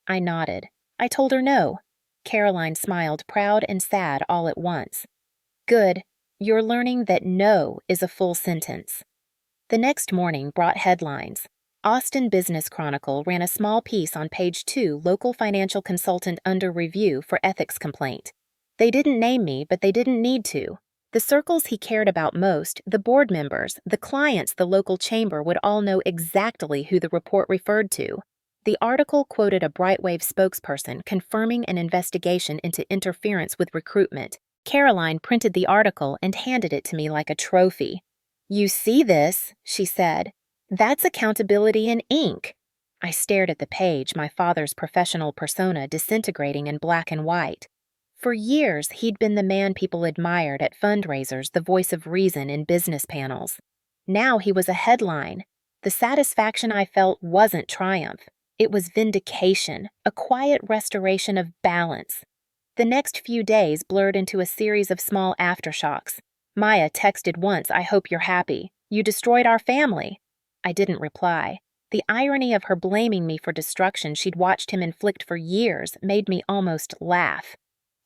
I nodded. I told her no. Caroline smiled, proud and sad all at once. "Good. You're learning that no is a full sentence." The next morning brought headlines. Austin Business Chronicle ran a small piece on page 2, local financial consultant under review for ethics complaint. They didn't name me, but they didn't need to. The circles he cared about most, the board members, the clients the local chamber would all know exactly who the report referred to. The article quoted a Brightwave spokesperson confirming an investigation into interference with recruitment. Caroline printed the article and handed it to me like a trophy. "You see this," she said. "That's accountability in ink." I stared at the page, my father's professional persona disintegrating in black and white. For years, he'd been the man people admired at fundraisers, the voice of reason in business panels. Now he was a headline. The satisfaction I felt wasn't triumph. It was vindication, a quiet restoration of balance. The next few days blurred into a series of small aftershocks. Maya texted once, "I hope you're happy. You destroyed our family." I didn't reply. The irony of her blaming me for destruction she'd watched him inflict for years made me almost laugh.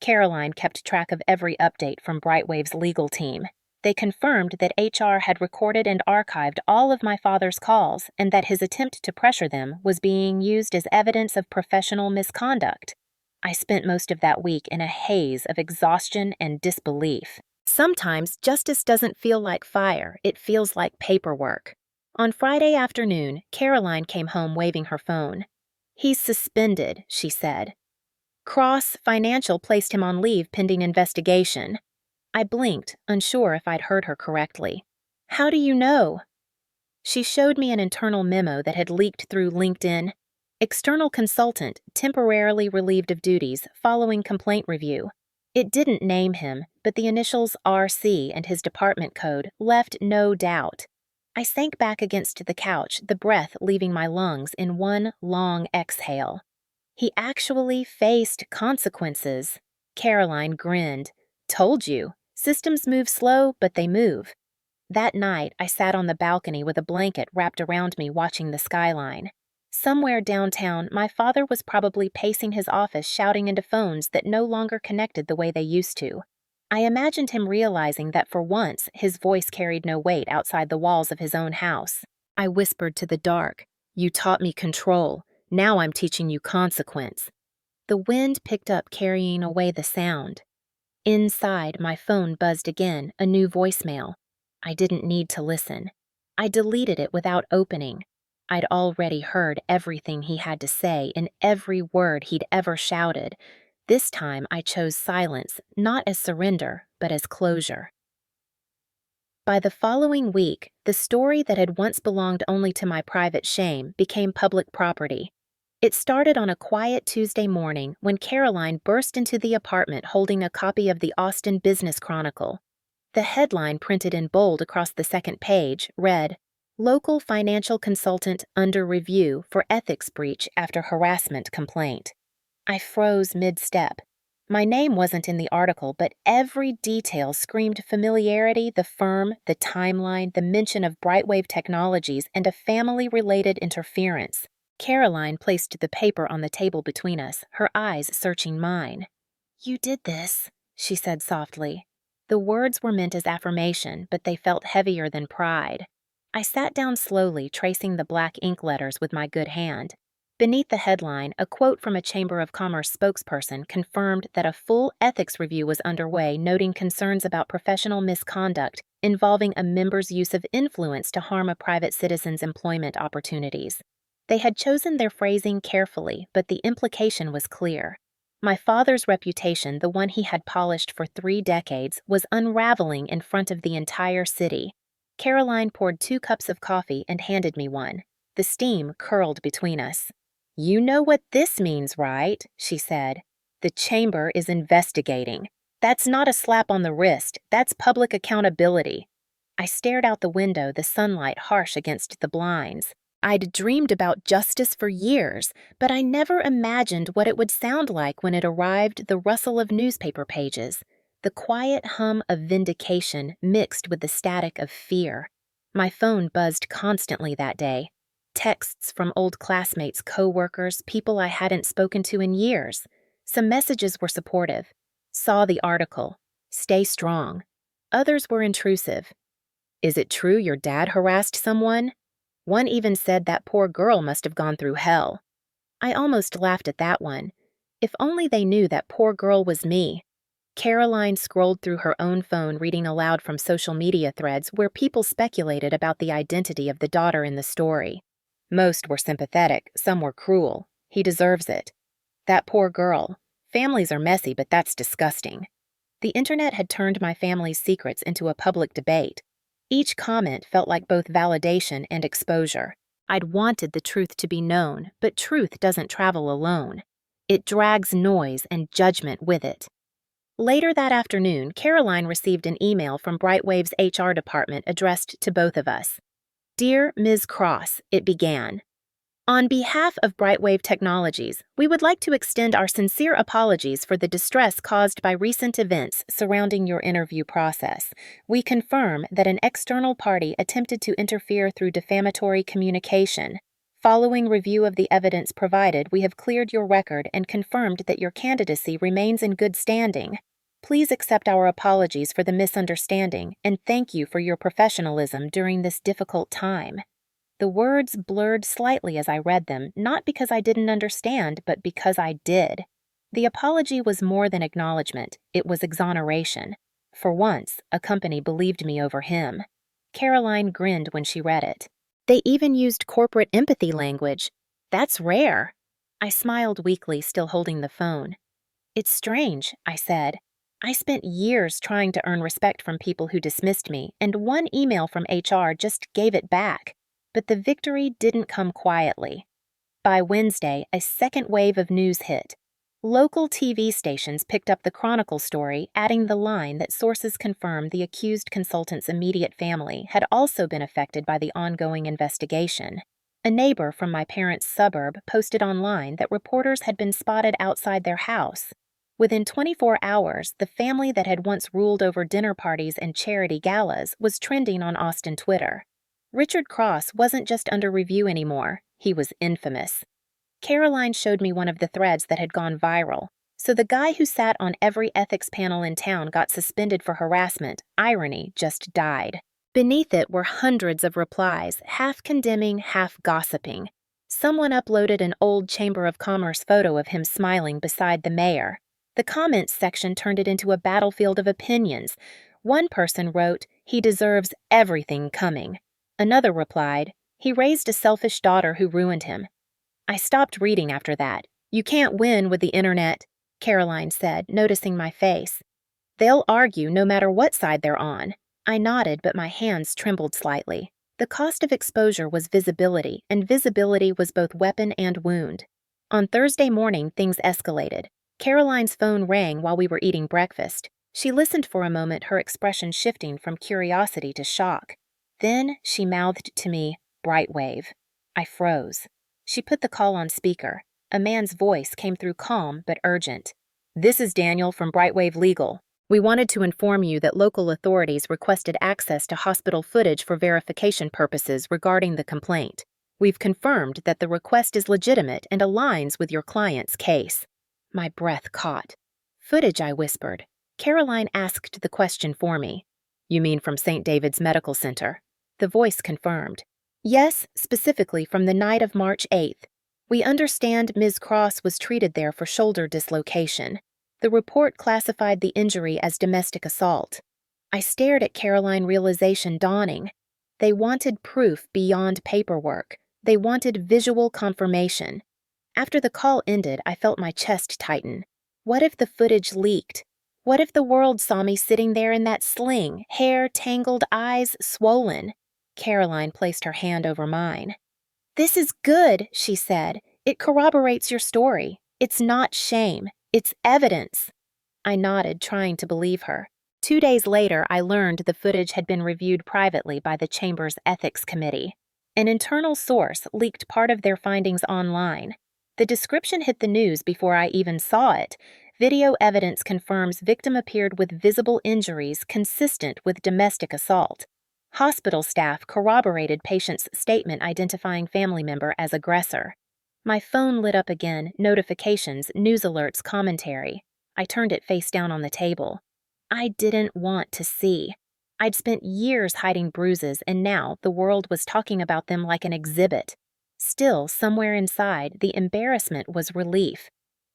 Caroline kept track of every update from Brightwave's legal team. They confirmed that HR had recorded and archived all of my father's calls and that his attempt to pressure them was being used as evidence of professional misconduct. I spent most of that week in a haze of exhaustion and disbelief. Sometimes justice doesn't feel like fire, it feels like paperwork. On Friday afternoon, Caroline came home waving her phone. "He's suspended," she said. Cross Financial placed him on leave pending investigation. I blinked, unsure if I'd heard her correctly. "How do you know?" She showed me an internal memo that had leaked through LinkedIn. External consultant, temporarily relieved of duties following complaint review. It didn't name him, but the initials RC and his department code left no doubt. I sank back against the couch, the breath leaving my lungs in one long exhale. He actually faced consequences. Caroline grinned. "Told you. Systems move slow, but they move." That night, I sat on the balcony with a blanket wrapped around me watching the skyline. Somewhere downtown, my father was probably pacing his office shouting into phones that no longer connected the way they used to. I imagined him realizing that for once, his voice carried no weight outside the walls of his own house. I whispered to the dark, "You taught me control. Now I'm teaching you consequence." The wind picked up, carrying away the sound. Inside, my phone buzzed again, a new voicemail. I didn't need to listen. I deleted it without opening. I'd already heard everything he had to say and every word he'd ever shouted. This time I chose silence, not as surrender, but as closure. By the following week, the story that had once belonged only to my private shame became public property. It started on a quiet Tuesday morning when Caroline burst into the apartment holding a copy of the Austin Business Chronicle. The headline printed in bold across the second page read, "Local Financial Consultant Under Review for Ethics Breach After Harassment Complaint." I froze mid-step. My name wasn't in the article, but every detail screamed familiarity: the firm, the timeline, the mention of Brightwave Technologies, and a family-related interference. Caroline placed the paper on the table between us, her eyes searching mine. "You did this," she said softly. The words were meant as affirmation, but they felt heavier than pride. I sat down slowly, tracing the black ink letters with my good hand. Beneath the headline, a quote from a Chamber of Commerce spokesperson confirmed that a full ethics review was underway, noting concerns about professional misconduct involving a member's use of influence to harm a private citizen's employment opportunities. They had chosen their phrasing carefully, but the implication was clear. My father's reputation, the one he had polished for 3 decades, was unraveling in front of the entire city. Caroline poured 2 cups of coffee and handed me one. The steam curled between us. "You know what this means, right?" she said. "The chamber is investigating. That's not a slap on the wrist, that's public accountability." I stared out the window, the sunlight harsh against the blinds. I'd dreamed about justice for years, but I never imagined what it would sound like when it arrived, the rustle of newspaper pages, the quiet hum of vindication mixed with the static of fear. My phone buzzed constantly that day. Texts from old classmates, coworkers, people I hadn't spoken to in years. Some messages were supportive. Saw the article. Stay strong. Others were intrusive. Is it true your dad harassed someone? One even said that poor girl must have gone through hell. I almost laughed at that one. If only they knew that poor girl was me. Caroline scrolled through her own phone, reading aloud from social media threads where people speculated about the identity of the daughter in the story. Most were sympathetic, some were cruel. He deserves it. That poor girl. Families are messy, but that's disgusting. The internet had turned my family's secrets into a public debate. Each comment felt like both validation and exposure. I'd wanted the truth to be known, but truth doesn't travel alone. It drags noise and judgment with it. Later that afternoon, Caroline received an email from Brightwave's HR department addressed to both of us. Dear Ms. Cross, it began. On behalf of Brightwave Technologies, we would like to extend our sincere apologies for the distress caused by recent events surrounding your interview process. We confirm that an external party attempted to interfere through defamatory communication. Following review of the evidence provided, we have cleared your record and confirmed that your candidacy remains in good standing. Please accept our apologies for the misunderstanding and thank you for your professionalism during this difficult time. The words blurred slightly as I read them, not because I didn't understand, but because I did. The apology was more than acknowledgement, it was exoneration. For once, a company believed me over him. Caroline grinned when she read it. They even used corporate empathy language. That's rare. I smiled weakly, still holding the phone. It's strange, I said. I spent years trying to earn respect from people who dismissed me, and one email from HR just gave it back. But the victory didn't come quietly. By Wednesday, a second wave of news hit. Local TV stations picked up the Chronicle story, adding the line that sources confirmed the accused consultant's immediate family had also been affected by the ongoing investigation. A neighbor from my parents' suburb posted online that reporters had been spotted outside their house. Within 24 hours, the family that had once ruled over dinner parties and charity galas was trending on Austin Twitter. Richard Cross wasn't just under review anymore, he was infamous. Caroline showed me one of the threads that had gone viral. So the guy who sat on every ethics panel in town got suspended for harassment. Irony just died. Beneath it were hundreds of replies, half condemning, half gossiping. Someone uploaded an old Chamber of Commerce photo of him smiling beside the mayor. The comments section turned it into a battlefield of opinions. One person wrote, "He deserves everything coming." Another replied, "He raised a selfish daughter who ruined him." I stopped reading after that. You can't win with the internet, Caroline said, noticing my face. They'll argue no matter what side they're on. I nodded, but my hands trembled slightly. The cost of exposure was visibility, and visibility was both weapon and wound. On Thursday morning, things escalated. Caroline's phone rang while we were eating breakfast. She listened for a moment, her expression shifting from curiosity to shock. Then she mouthed to me, "Brightwave." I froze. She put the call on speaker. A man's voice came through calm but urgent. "This is Daniel from Brightwave Legal. We wanted to inform you that local authorities requested access to hospital footage for verification purposes regarding the complaint. We've confirmed that the request is legitimate and aligns with your client's case." My breath caught. "Footage," I whispered. Caroline asked the question for me. "You mean from St. David's Medical Center?" The voice confirmed. "Yes, specifically from the night of March 8th. We understand Ms. Cross was treated there for shoulder dislocation. The report classified the injury as domestic assault." I stared at Caroline, realization dawning. They wanted proof beyond paperwork. They wanted visual confirmation. After the call ended, I felt my chest tighten. What if the footage leaked? What if the world saw me sitting there in that sling, hair tangled, eyes swollen? Caroline placed her hand over mine. "This is good," she said. "It corroborates your story. It's not shame. It's evidence." I nodded, trying to believe her. 2 days later, I learned the footage had been reviewed privately by the Chamber's Ethics Committee. An internal source leaked part of their findings online. The description hit the news before I even saw it. Video evidence confirms victim appeared with visible injuries consistent with domestic assault. Hospital staff corroborated patient's statement identifying family member as aggressor. My phone lit up again, notifications, news alerts, commentary. I turned it face down on the table. I didn't want to see. I'd spent years hiding bruises, and now the world was talking about them like an exhibit. Still, somewhere inside, the embarrassment was relief.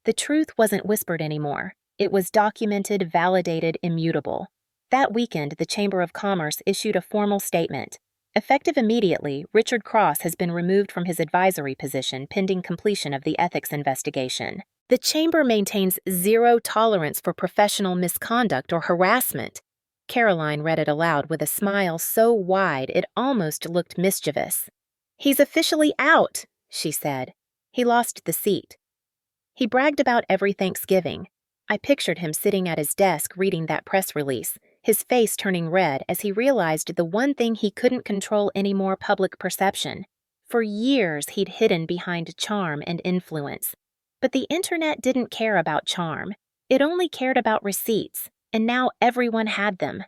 The truth wasn't whispered anymore. It was documented, validated, immutable. That weekend, the Chamber of Commerce issued a formal statement. Effective immediately, Richard Cross has been removed from his advisory position pending completion of the ethics investigation. The Chamber maintains zero tolerance for professional misconduct or harassment. Caroline read it aloud with a smile so wide it almost looked mischievous. "He's officially out," she said. He lost the seat. He bragged about every Thanksgiving. I pictured him sitting at his desk reading that press release, his face turning red as he realized the one thing he couldn't control anymore: public perception. For years, he'd hidden behind charm and influence. But the internet didn't care about charm. It only cared about receipts, and now everyone had them.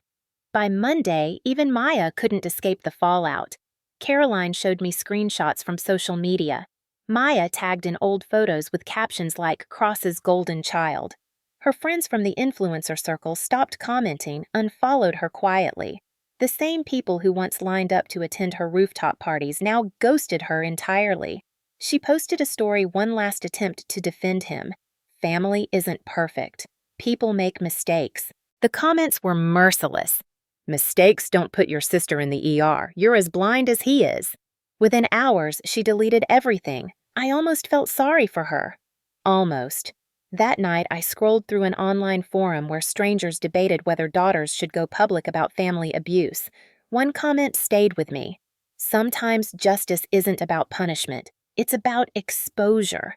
By Monday, even Maya couldn't escape the fallout. Caroline showed me screenshots from social media. Maya tagged in old photos with captions like "Cross's golden child." Her friends from the influencer circle stopped commenting, unfollowed her quietly. The same people who once lined up to attend her rooftop parties now ghosted her entirely. She posted a story, one last attempt to defend him. Family isn't perfect. People make mistakes. The comments were merciless. "Mistakes don't put your sister in the ER. You're as blind as he is." Within hours, she deleted everything. I almost felt sorry for her. Almost. That night, I scrolled through an online forum where strangers debated whether daughters should go public about family abuse. One comment stayed with me. Sometimes justice isn't about punishment. It's about exposure.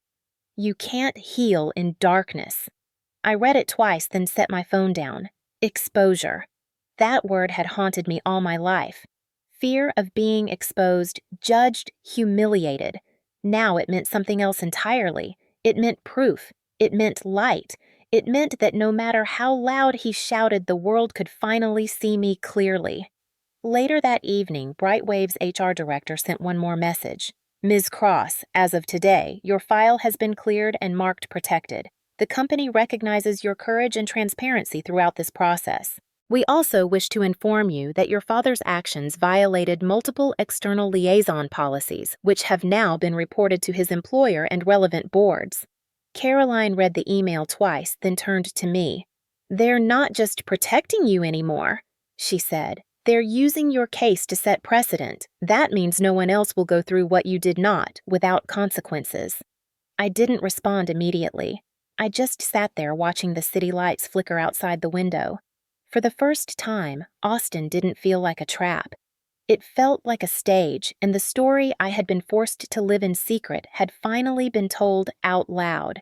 You can't heal in darkness. I read it twice, then set my phone down. Exposure. That word had haunted me all my life. Fear of being exposed, judged, humiliated. Now it meant something else entirely. It meant proof. It meant light. It meant that no matter how loud he shouted, the world could finally see me clearly. Later that evening, Brightwave's HR director sent one more message. "Ms. Cross, as of today, your file has been cleared and marked protected. The company recognizes your courage and transparency throughout this process. We also wish to inform you that your father's actions violated multiple external liaison policies, which have now been reported to his employer and relevant boards." Caroline read the email twice, then turned to me. "They're not just protecting you anymore," she said. "They're using your case to set precedent. That means no one else will go through what you did not, without consequences." I didn't respond immediately. I just sat there watching the city lights flicker outside the window. For the first time, Austin didn't feel like a trap. It felt like a stage, and the story I had been forced to live in secret had finally been told out loud.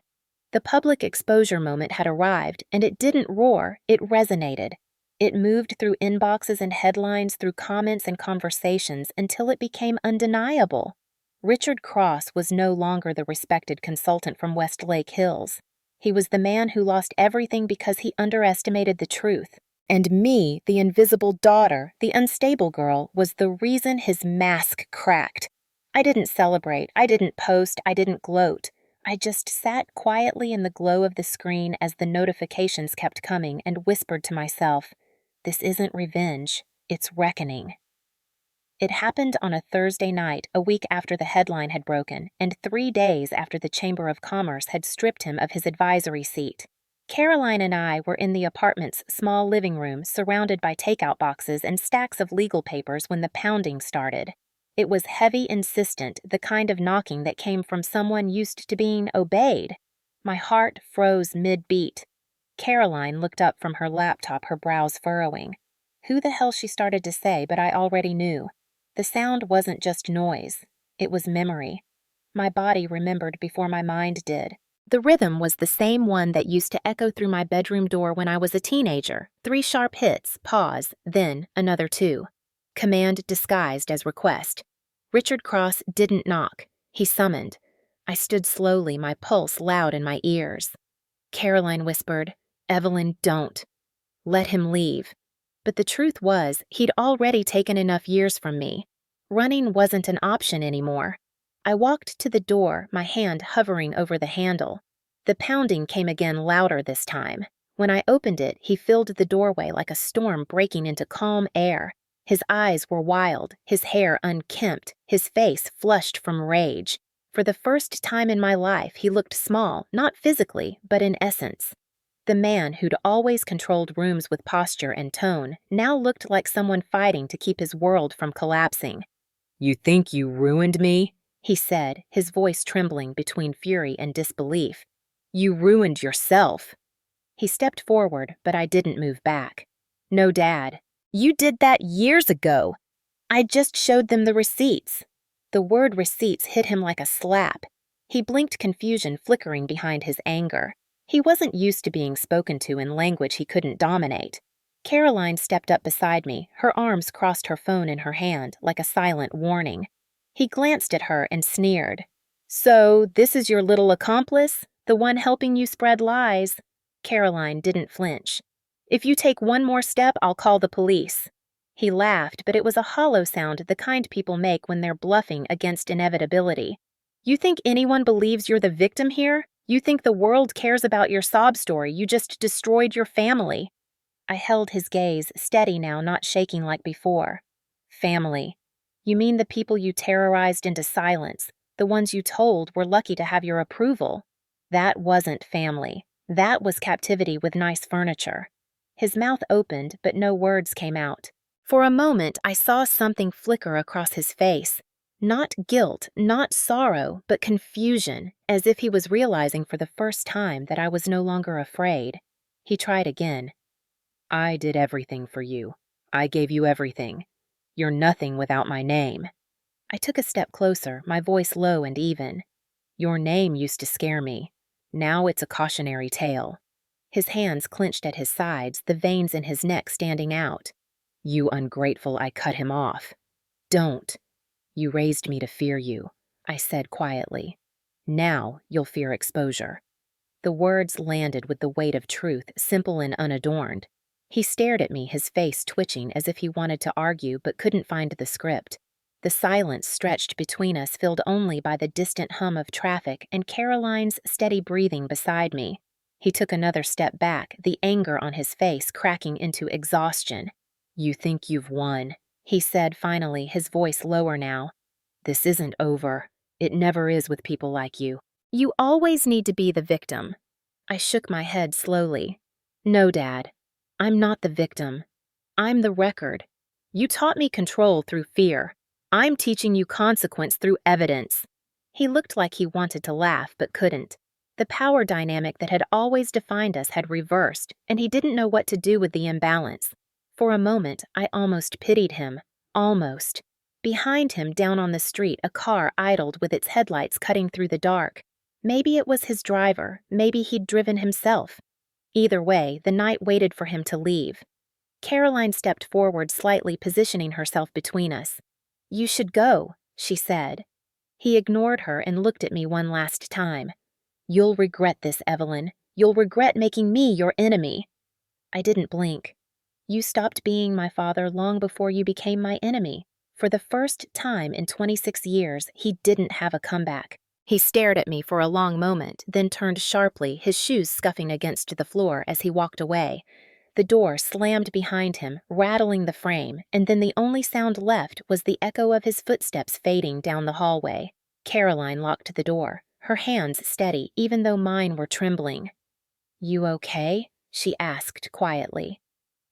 The public exposure moment had arrived, and it didn't roar, it resonated. It moved through inboxes and headlines, through comments and conversations, until it became undeniable. Richard Cross was no longer the respected consultant from Westlake Hills. He was the man who lost everything because he underestimated the truth. And me, the invisible daughter, the unstable girl, was the reason his mask cracked. I didn't celebrate, I didn't post, I didn't gloat. I just sat quietly in the glow of the screen as the notifications kept coming and whispered to myself, "This isn't revenge, it's reckoning." It happened on a Thursday night, a week after the headline had broken, and 3 days after the Chamber of Commerce had stripped him of his advisory seat. Caroline and I were in the apartment's small living room, surrounded by takeout boxes and stacks of legal papers when the pounding started. It was heavy, insistent, the kind of knocking that came from someone used to being obeyed. My heart froze mid-beat. Caroline looked up from her laptop, her brows furrowing. Who the hell she started to say, but I already knew. The sound wasn't just noise. It was memory. My body remembered before my mind did. The rhythm was the same one that used to echo through my bedroom door when I was a teenager. 3 sharp hits, pause, then another 2. Command disguised as request. Richard Cross didn't knock. He summoned. I stood slowly, my pulse loud in my ears. Caroline whispered, "Evelyn, don't. Let him leave." But the truth was, he'd already taken enough years from me. Running wasn't an option anymore. I walked to the door, my hand hovering over the handle. The pounding came again louder this time. When I opened it, he filled the doorway like a storm breaking into calm air. His eyes were wild, his hair unkempt, his face flushed from rage. For the first time in my life, he looked small, not physically, but in essence. The man who'd always controlled rooms with posture and tone now looked like someone fighting to keep his world from collapsing. "You think you ruined me?" he said, his voice trembling between fury and disbelief. "You ruined yourself." He stepped forward, but I didn't move back. "No, Dad. You did that years ago. I just showed them the receipts." The word receipts hit him like a slap. He blinked, confusion flickering behind his anger. He wasn't used to being spoken to in language he couldn't dominate. Caroline stepped up beside me, her arms crossed, her phone in her hand, like a silent warning. He glanced at her and sneered. "So, this is your little accomplice? The one helping you spread lies?" Caroline didn't flinch. "If you take one more step, I'll call the police." He laughed, but it was a hollow sound, the kind people make when they're bluffing against inevitability. "You think anyone believes you're the victim here? You think the world cares about your sob story? You just destroyed your family." I held his gaze, steady now, not shaking like before. "Family. You mean the people you terrorized into silence, the ones you told were lucky to have your approval? That wasn't family. That was captivity with nice furniture." His mouth opened, but no words came out. For a moment, I saw something flicker across his face. Not guilt, not sorrow, but confusion, as if he was realizing for the first time that I was no longer afraid. He tried again. "I did everything for you. I gave you everything. You're nothing without my name." I took a step closer, my voice low and even. "Your name used to scare me. Now it's a cautionary tale." His hands clenched at his sides, the veins in his neck standing out. "You ungrateful," I cut him off. "Don't. You raised me to fear you," I said quietly. "Now you'll fear exposure." The words landed with the weight of truth, simple and unadorned. He stared at me, his face twitching as if he wanted to argue but couldn't find the script. The silence stretched between us, filled only by the distant hum of traffic and Caroline's steady breathing beside me. He took another step back, the anger on his face cracking into exhaustion. "You think you've won," he said finally, his voice lower now. "This isn't over. It never is with people like you. You always need to be the victim." I shook my head slowly. "No, Dad. I'm not the victim. I'm the record. You taught me control through fear. I'm teaching you consequence through evidence." He looked like he wanted to laugh but couldn't. The power dynamic that had always defined us had reversed, and he didn't know what to do with the imbalance. For a moment, I almost pitied him. Almost. Behind him, down on the street, a car idled with its headlights cutting through the dark. Maybe it was his driver, maybe he'd driven himself. Either way, the night waited for him to leave. Caroline stepped forward slightly, positioning herself between us. "You should go," she said. He ignored her and looked at me one last time. "You'll regret this, Evelyn. You'll regret making me your enemy." I didn't blink. "You stopped being my father long before you became my enemy." For the first time in 26 years, he didn't have a comeback. He stared at me for a long moment, then turned sharply, his shoes scuffing against the floor as he walked away. The door slammed behind him, rattling the frame, and then the only sound left was the echo of his footsteps fading down the hallway. Caroline locked the door, her hands steady, even though mine were trembling. "You okay?" she asked quietly.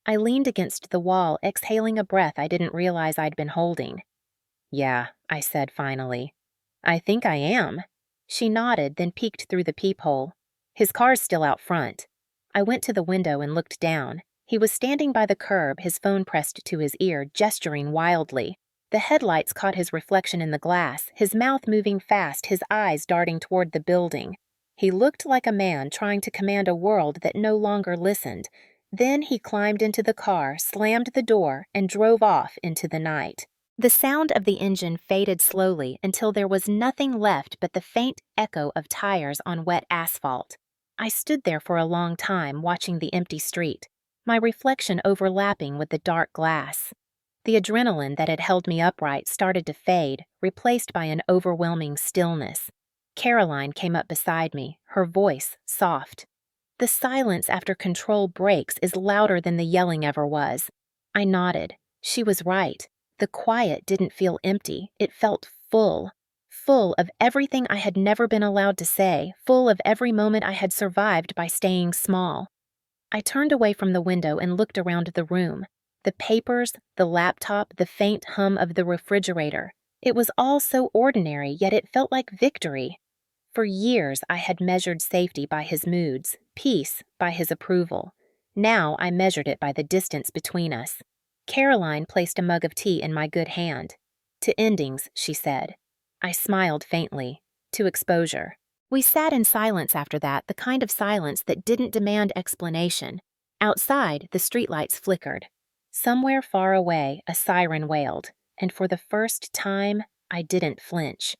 I leaned against the wall, exhaling a breath I didn't realize I'd been holding. "Yeah," I said finally. "I think I am." She nodded, then peeked through the peephole. "His car's still out front." I went to the window and looked down. He was standing by the curb, his phone pressed to his ear, gesturing wildly. The headlights caught his reflection in the glass, his mouth moving fast, his eyes darting toward the building. He looked like a man trying to command a world that no longer listened. Then he climbed into the car, slammed the door, and drove off into the night. The sound of the engine faded slowly until there was nothing left but the faint echo of tires on wet asphalt. I stood there for a long time watching the empty street, my reflection overlapping with the dark glass. The adrenaline that had held me upright started to fade, replaced by an overwhelming stillness. Caroline came up beside me, her voice soft. The silence after control breaks is louder than the yelling ever was. I nodded. She was right. The quiet didn't feel empty, it felt full. Full of everything I had never been allowed to say, full of every moment I had survived by staying small. I turned away from the window and looked around the room. The papers, the laptop, the faint hum of the refrigerator. It was all so ordinary, yet it felt like victory. For years I had measured safety by his moods, peace by his approval. Now I measured it by the distance between us. Caroline placed a mug of tea in my good hand. To endings, she said. I smiled faintly. To exposure. We sat in silence after that, the kind of silence that didn't demand explanation. Outside, the streetlights flickered. Somewhere far away, a siren wailed, and for the first time, I didn't flinch.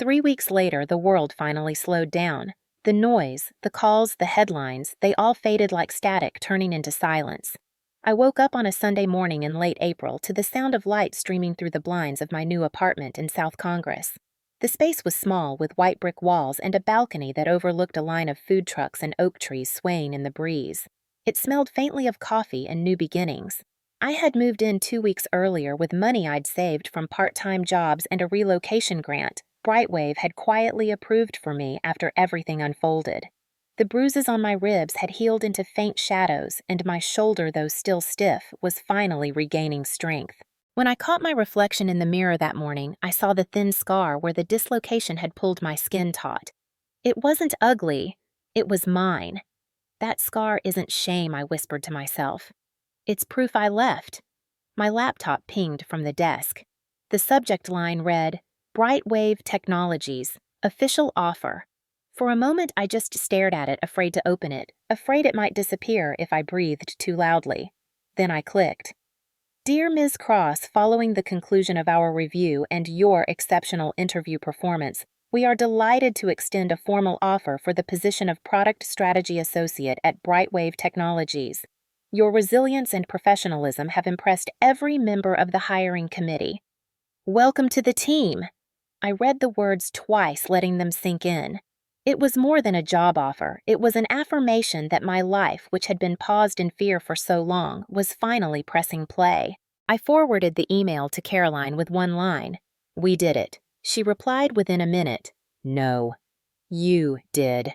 3 weeks later, the world finally slowed down. The noise, the calls, the headlines, they all faded like static, turning into silence. I woke up on a Sunday morning in late April to the sound of light streaming through the blinds of my new apartment in South Congress. The space was small, with white brick walls and a balcony that overlooked a line of food trucks and oak trees swaying in the breeze. It smelled faintly of coffee and new beginnings. I had moved in 2 weeks earlier with money I'd saved from part-time jobs and a relocation grant Brightwave had quietly approved for me after everything unfolded. The bruises on my ribs had healed into faint shadows, and my shoulder, though still stiff, was finally regaining strength. When I caught my reflection in the mirror that morning, I saw the thin scar where the dislocation had pulled my skin taut. It wasn't ugly. It was mine. That scar isn't shame, I whispered to myself. It's proof I left. My laptop pinged from the desk. The subject line read, Brightwave Technologies, official offer. For a moment, I just stared at it, afraid to open it, afraid it might disappear if I breathed too loudly. Then I clicked. Dear Ms. Cross, following the conclusion of our review and your exceptional interview performance, we are delighted to extend a formal offer for the position of Product Strategy Associate at Brightwave Technologies. Your resilience and professionalism have impressed every member of the hiring committee. Welcome to the team. I read the words twice, letting them sink in. It was more than a job offer. It was an affirmation that my life, which had been paused in fear for so long, was finally pressing play. I forwarded the email to Caroline with one line. We did it. She replied within a minute. No. You did.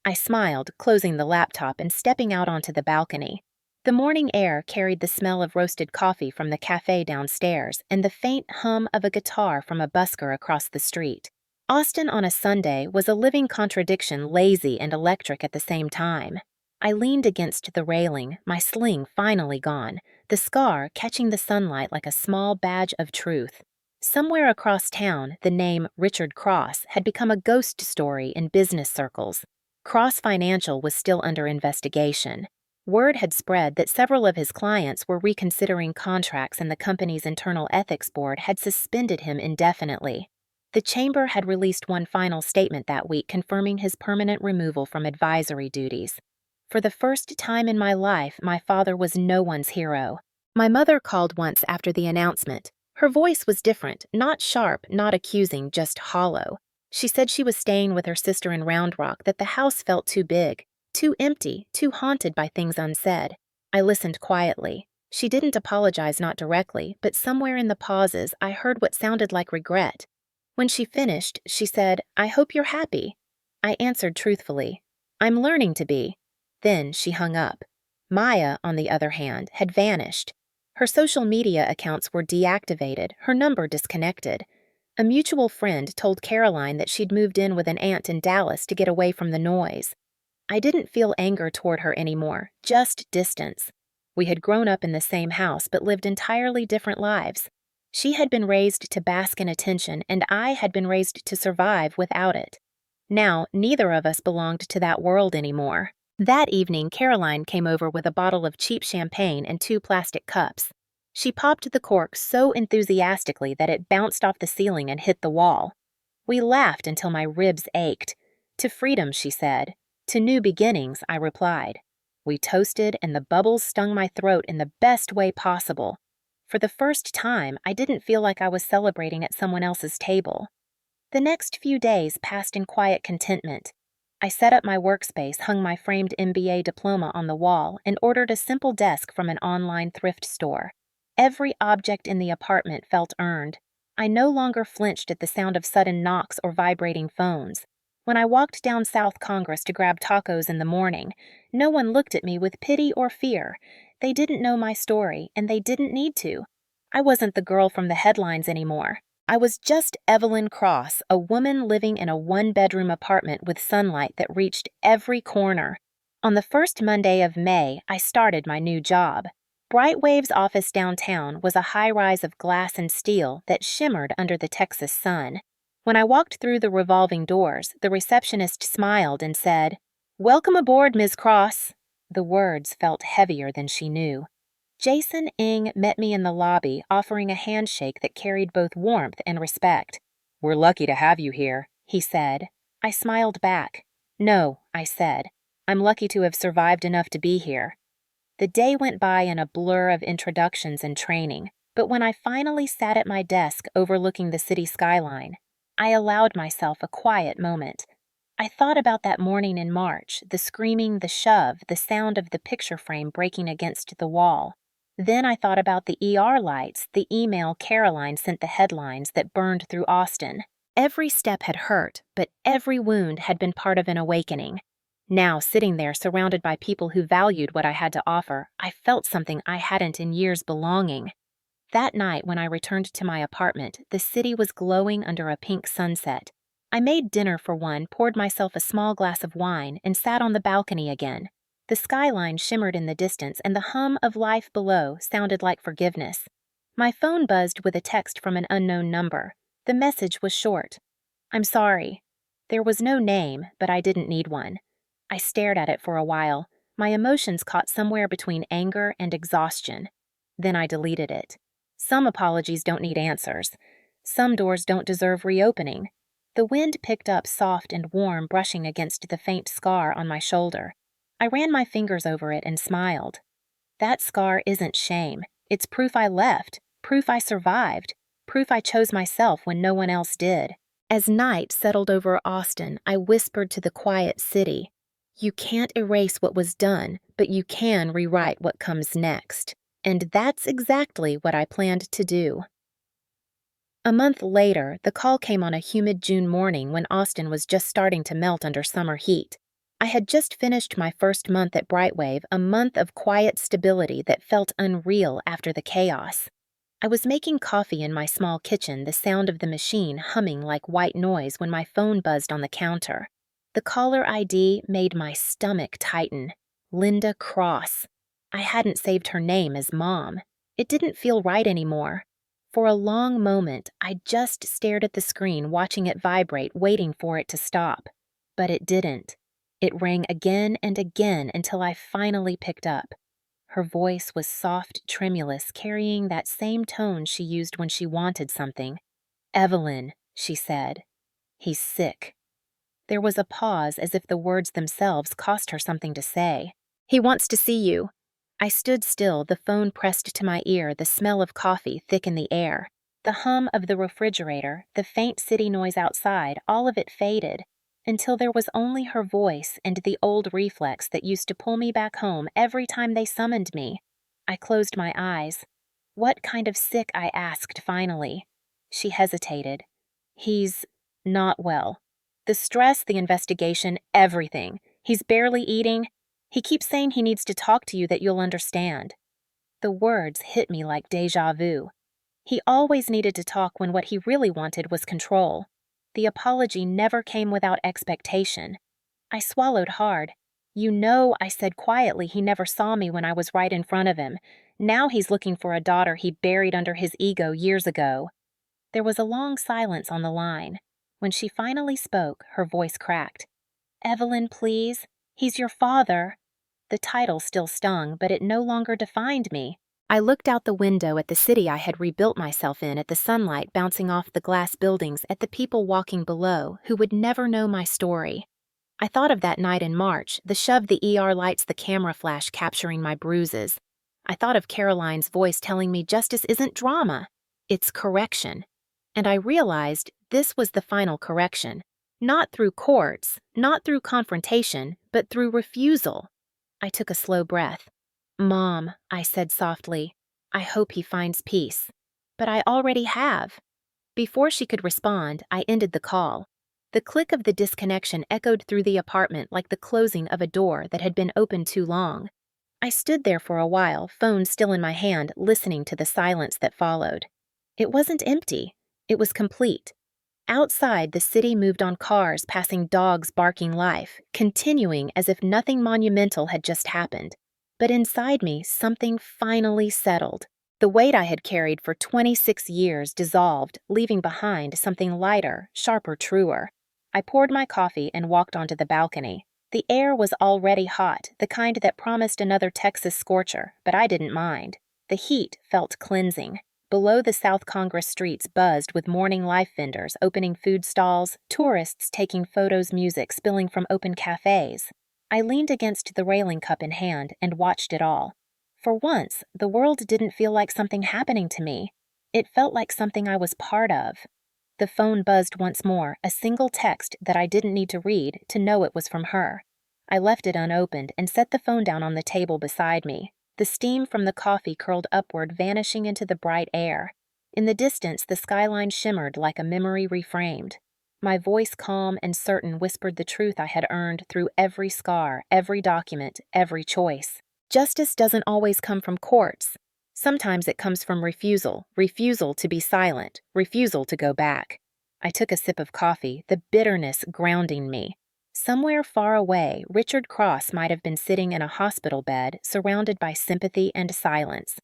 I smiled, closing the laptop and stepping out onto the balcony. The morning air carried the smell of roasted coffee from the cafe downstairs and the faint hum of a guitar from a busker across the street. Austin on a Sunday was a living contradiction, lazy and electric at the same time. I leaned against the railing, my sling finally gone, the scar catching the sunlight like a small badge of truth. Somewhere across town, the name Richard Cross had become a ghost story in business circles. Cross Financial was still under investigation. Word had spread that several of his clients were reconsidering contracts and the company's internal ethics board had suspended him indefinitely. The chamber had released one final statement that week confirming his permanent removal from advisory duties. For the first time in my life, my father was no one's hero. My mother called once after the announcement. Her voice was different, not sharp, not accusing, just hollow. She said she was staying with her sister in Round Rock, that the house felt too big. Too empty, too haunted by things unsaid. I listened quietly. She didn't apologize, not directly, but somewhere in the pauses I heard what sounded like regret. When she finished, she said, I hope you're happy. I answered truthfully, I'm learning to be. Then she hung up. Maya, on the other hand, had vanished. Her social media accounts were deactivated, her number disconnected. A mutual friend told Caroline that she'd moved in with an aunt in Dallas to get away from the noise. I didn't feel anger toward her anymore, just distance. We had grown up in the same house but lived entirely different lives. She had been raised to bask in attention, and I had been raised to survive without it. Now, neither of us belonged to that world anymore. That evening, Caroline came over with a bottle of cheap champagne and 2 plastic cups. She popped the cork so enthusiastically that it bounced off the ceiling and hit the wall. We laughed until my ribs ached. To freedom, she said. To new beginnings, I replied. We toasted, and the bubbles stung my throat in the best way possible. For the first time, I didn't feel like I was celebrating at someone else's table. The next few days passed in quiet contentment. I set up my workspace, hung my framed MBA diploma on the wall, and ordered a simple desk from an online thrift store. Every object in the apartment felt earned. I no longer flinched at the sound of sudden knocks or vibrating phones. When I walked down South Congress to grab tacos in the morning, no one looked at me with pity or fear. They didn't know my story, and they didn't need to. I wasn't the girl from the headlines anymore. I was just Evelyn Cross, a woman living in a one-bedroom apartment with sunlight that reached every corner. On the first Monday of May, I started my new job. Brightwave's office downtown was a high-rise of glass and steel that shimmered under the Texas sun. When I walked through the revolving doors, the receptionist smiled and said, "Welcome aboard, Ms. Cross." The words felt heavier than she knew. Jason Ng met me in the lobby, offering a handshake that carried both warmth and respect. "We're lucky to have you here," he said. I smiled back. "No," I said. "I'm lucky to have survived enough to be here." The day went by in a blur of introductions and training, but when I finally sat at my desk overlooking the city skyline, I allowed myself a quiet moment. I thought about that morning in March, the screaming, the shove, the sound of the picture frame breaking against the wall. Then I thought about the ER lights, the email Caroline sent the headlines that burned through Austin. Every step had hurt, but every wound had been part of an awakening. Now, sitting there surrounded by people who valued what I had to offer, I felt something I hadn't in years belonging. That night, when I returned to my apartment, the city was glowing under a pink sunset. I made dinner for one, poured myself a small glass of wine, and sat on the balcony again. The skyline shimmered in the distance, and the hum of life below sounded like forgiveness. My phone buzzed with a text from an unknown number. The message was short. "I'm sorry." There was no name, but I didn't need one. I stared at it for a while. My emotions caught somewhere between anger and exhaustion. Then I deleted it. Some apologies don't need answers. Some doors don't deserve reopening. The wind picked up soft and warm, brushing against the faint scar on my shoulder. I ran my fingers over it and smiled. That scar isn't shame. It's proof I left, proof I survived, proof I chose myself when no one else did. As night settled over Austin, I whispered to the quiet city, "You can't erase what was done, but you can rewrite what comes next." And that's exactly what I planned to do. A month later, the call came on a humid June morning when Austin was just starting to melt under summer heat. I had just finished my first month at Brightwave, a month of quiet stability that felt unreal after the chaos. I was making coffee in my small kitchen, the sound of the machine humming like white noise when my phone buzzed on the counter. The caller ID made my stomach tighten. Linda Cross. I hadn't saved her name as Mom. It didn't feel right anymore. For a long moment, I just stared at the screen, watching it vibrate, waiting for it to stop. But it didn't. It rang again and again until I finally picked up. Her voice was soft, tremulous, carrying that same tone she used when she wanted something. "Evelyn," she said. "He's sick." There was a pause, as if the words themselves cost her something to say. "He wants to see you." I stood still, the phone pressed to my ear, the smell of coffee thick in the air. The hum of the refrigerator, the faint city noise outside, all of it faded, until there was only her voice and the old reflex that used to pull me back home every time they summoned me. I closed my eyes. "What kind of sick?" I asked finally. She hesitated. "He's not well. The stress, the investigation, everything. He's barely eating. He keeps saying he needs to talk to you that you'll understand." The words hit me like déjà vu. He always needed to talk when what he really wanted was control. The apology never came without expectation. I swallowed hard. "You know," I said quietly, "he never saw me when I was right in front of him. Now he's looking for a daughter he buried under his ego years ago." There was a long silence on the line. When she finally spoke, her voice cracked. "Evelyn, please. He's your father." The title still stung, but it no longer defined me. I looked out the window at the city I had rebuilt myself in, at the sunlight bouncing off the glass buildings, at the people walking below who would never know my story. I thought of that night in March, the shove, the ER lights, the camera flash capturing my bruises. I thought of Caroline's voice telling me justice isn't drama, it's correction. And I realized this was the final correction. Not through courts, not through confrontation, but through refusal. I took a slow breath. "Mom," I said softly, "I hope he finds peace." But I already have. Before she could respond, I ended the call. The click of the disconnection echoed through the apartment like the closing of a door that had been open too long. I stood there for a while, phone still in my hand, listening to the silence that followed. It wasn't empty. It was complete. Outside, the city moved on cars, passing dogs barking life, continuing as if nothing monumental had just happened. But inside me, something finally settled. The weight I had carried for 26 years dissolved, leaving behind something lighter, sharper, truer. I poured my coffee and walked onto the balcony. The air was already hot, the kind that promised another Texas scorcher, but I didn't mind. The heat felt cleansing. Below, the South Congress streets buzzed with morning life vendors opening food stalls, tourists taking photos, music spilling from open cafes. I leaned against the railing, cup in hand, and watched it all. For once, the world didn't feel like something happening to me. It felt like something I was part of. The phone buzzed once more, a single text that I didn't need to read to know it was from her. I left it unopened and set the phone down on the table beside me. The steam from the coffee curled upward, vanishing into the bright air. In the distance, the skyline shimmered like a memory reframed. My voice, calm and certain, whispered the truth I had earned through every scar, every document, every choice. Justice doesn't always come from courts. Sometimes it comes from refusal to be silent, refusal to go back. I took a sip of coffee, the bitterness grounding me. Somewhere far away, Richard Cross might have been sitting in a hospital bed, surrounded by sympathy and silence.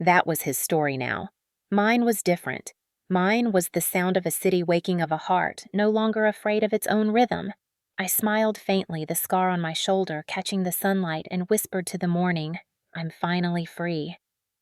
That was his story now. Mine was different. Mine was the sound of a city waking, of a heart, no longer afraid of its own rhythm. I smiled faintly, the scar on my shoulder catching the sunlight, and whispered to the morning, "I'm finally free."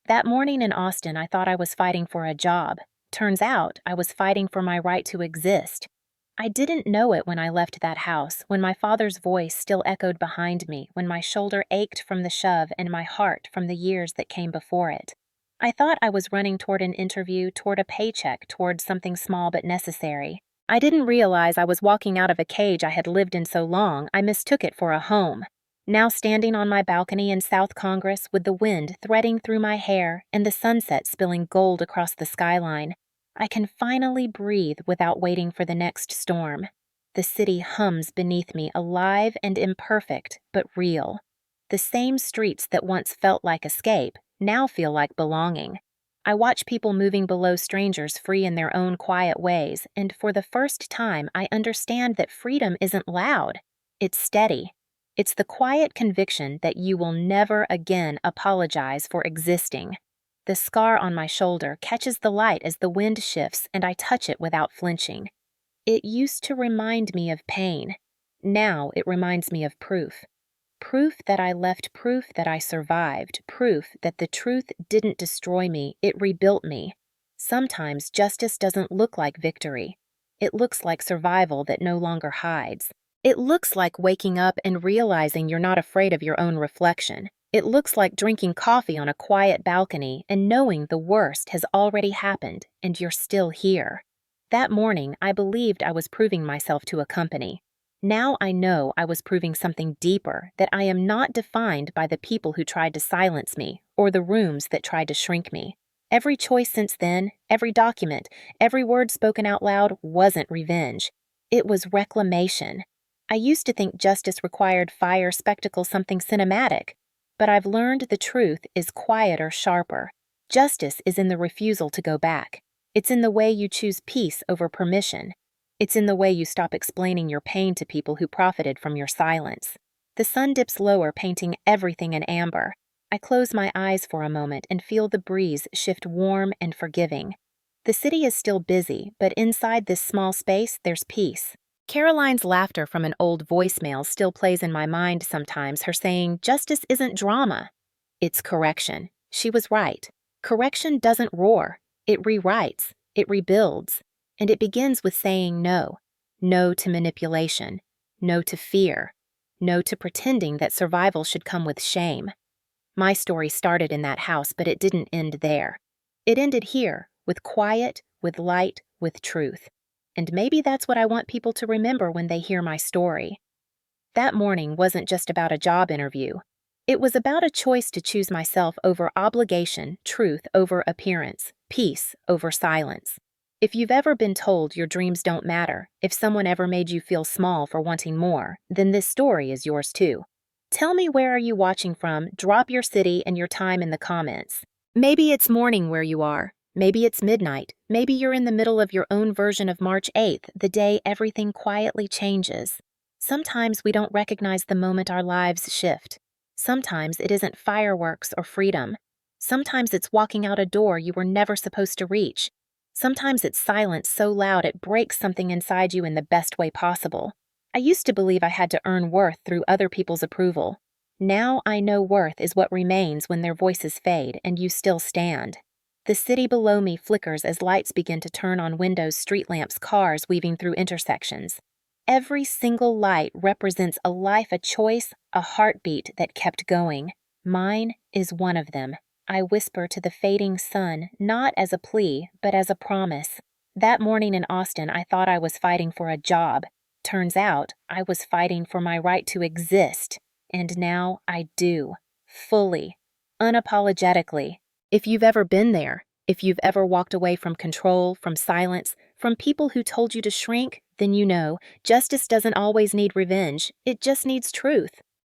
That morning in Austin, I thought I was fighting for a job. Turns out, I was fighting for my right to exist. I didn't know it when I left that house, when my father's voice still echoed behind me, when my shoulder ached from the shove and my heart from the years that came before it. I thought I was running toward an interview, toward a paycheck, toward something small but necessary. I didn't realize I was walking out of a cage I had lived in so long I mistook it for a home. Now standing on my balcony in South Congress with the wind threading through my hair and the sunset spilling gold across the skyline, I can finally breathe without waiting for the next storm. The city hums beneath me, alive and imperfect, but real. The same streets that once felt like escape now feel like belonging. I watch people moving below strangers, free in their own quiet ways, and for the first time I understand that freedom isn't loud. It's steady. It's the quiet conviction that you will never again apologize for existing. The scar on my shoulder catches the light as the wind shifts, and I touch it without flinching. It used to remind me of pain. Now it reminds me of proof. Proof that I left, proof that I survived, proof that the truth didn't destroy me, it rebuilt me. Sometimes justice doesn't look like victory. It looks like survival that no longer hides. It looks like waking up and realizing you're not afraid of your own reflection. It looks like drinking coffee on a quiet balcony and knowing the worst has already happened and you're still here. That morning, I believed I was proving myself to a company. Now I know I was proving something deeper, that I am not defined by the people who tried to silence me or the rooms that tried to shrink me. Every choice since then, every document, every word spoken out loud wasn't revenge. It was reclamation. I used to think justice required fire, spectacle, something cinematic. But I've learned the truth is quieter, sharper. Justice is in the refusal to go back. It's in the way you choose peace over permission. It's in the way you stop explaining your pain to people who profited from your silence. The sun dips lower, painting everything in amber. I close my eyes for a moment and feel the breeze shift warm and forgiving. The city is still busy, but inside this small space, there's peace. Caroline's laughter from an old voicemail still plays in my mind sometimes, her saying, "Justice isn't drama. It's correction." She was right. Correction doesn't roar. It rewrites. It rebuilds. And it begins with saying no. No to manipulation. No to fear. No to pretending that survival should come with shame. My story started in that house, but it didn't end there. It ended here, with quiet, with light, with truth. And maybe that's what I want people to remember when they hear my story. That morning wasn't just about a job interview. It was about a choice to choose myself over obligation, truth over appearance, peace over silence. If you've ever been told your dreams don't matter, if someone ever made you feel small for wanting more, then this story is yours too. Tell me, where are you watching from? Drop your city and your time in the comments. Maybe it's morning where you are. Maybe it's midnight. Maybe you're in the middle of your own version of March 8th, the day everything quietly changes. Sometimes we don't recognize the moment our lives shift. Sometimes it isn't fireworks or freedom. Sometimes it's walking out a door you were never supposed to reach. Sometimes it's silence so loud it breaks something inside you in the best way possible. I used to believe I had to earn worth through other people's approval. Now I know worth is what remains when their voices fade and you still stand. The city below me flickers as lights begin to turn on windows, street lamps, cars weaving through intersections. Every single light represents a life, a choice, a heartbeat that kept going. Mine is one of them. I whisper to the fading sun, not as a plea, but as a promise. That morning in Austin, I thought I was fighting for a job. Turns out, I was fighting for my right to exist. And now I do. Fully. Unapologetically. If you've ever been there, if you've ever walked away from control, from silence, from people who told you to shrink, then you know, justice doesn't always need revenge, it just needs truth.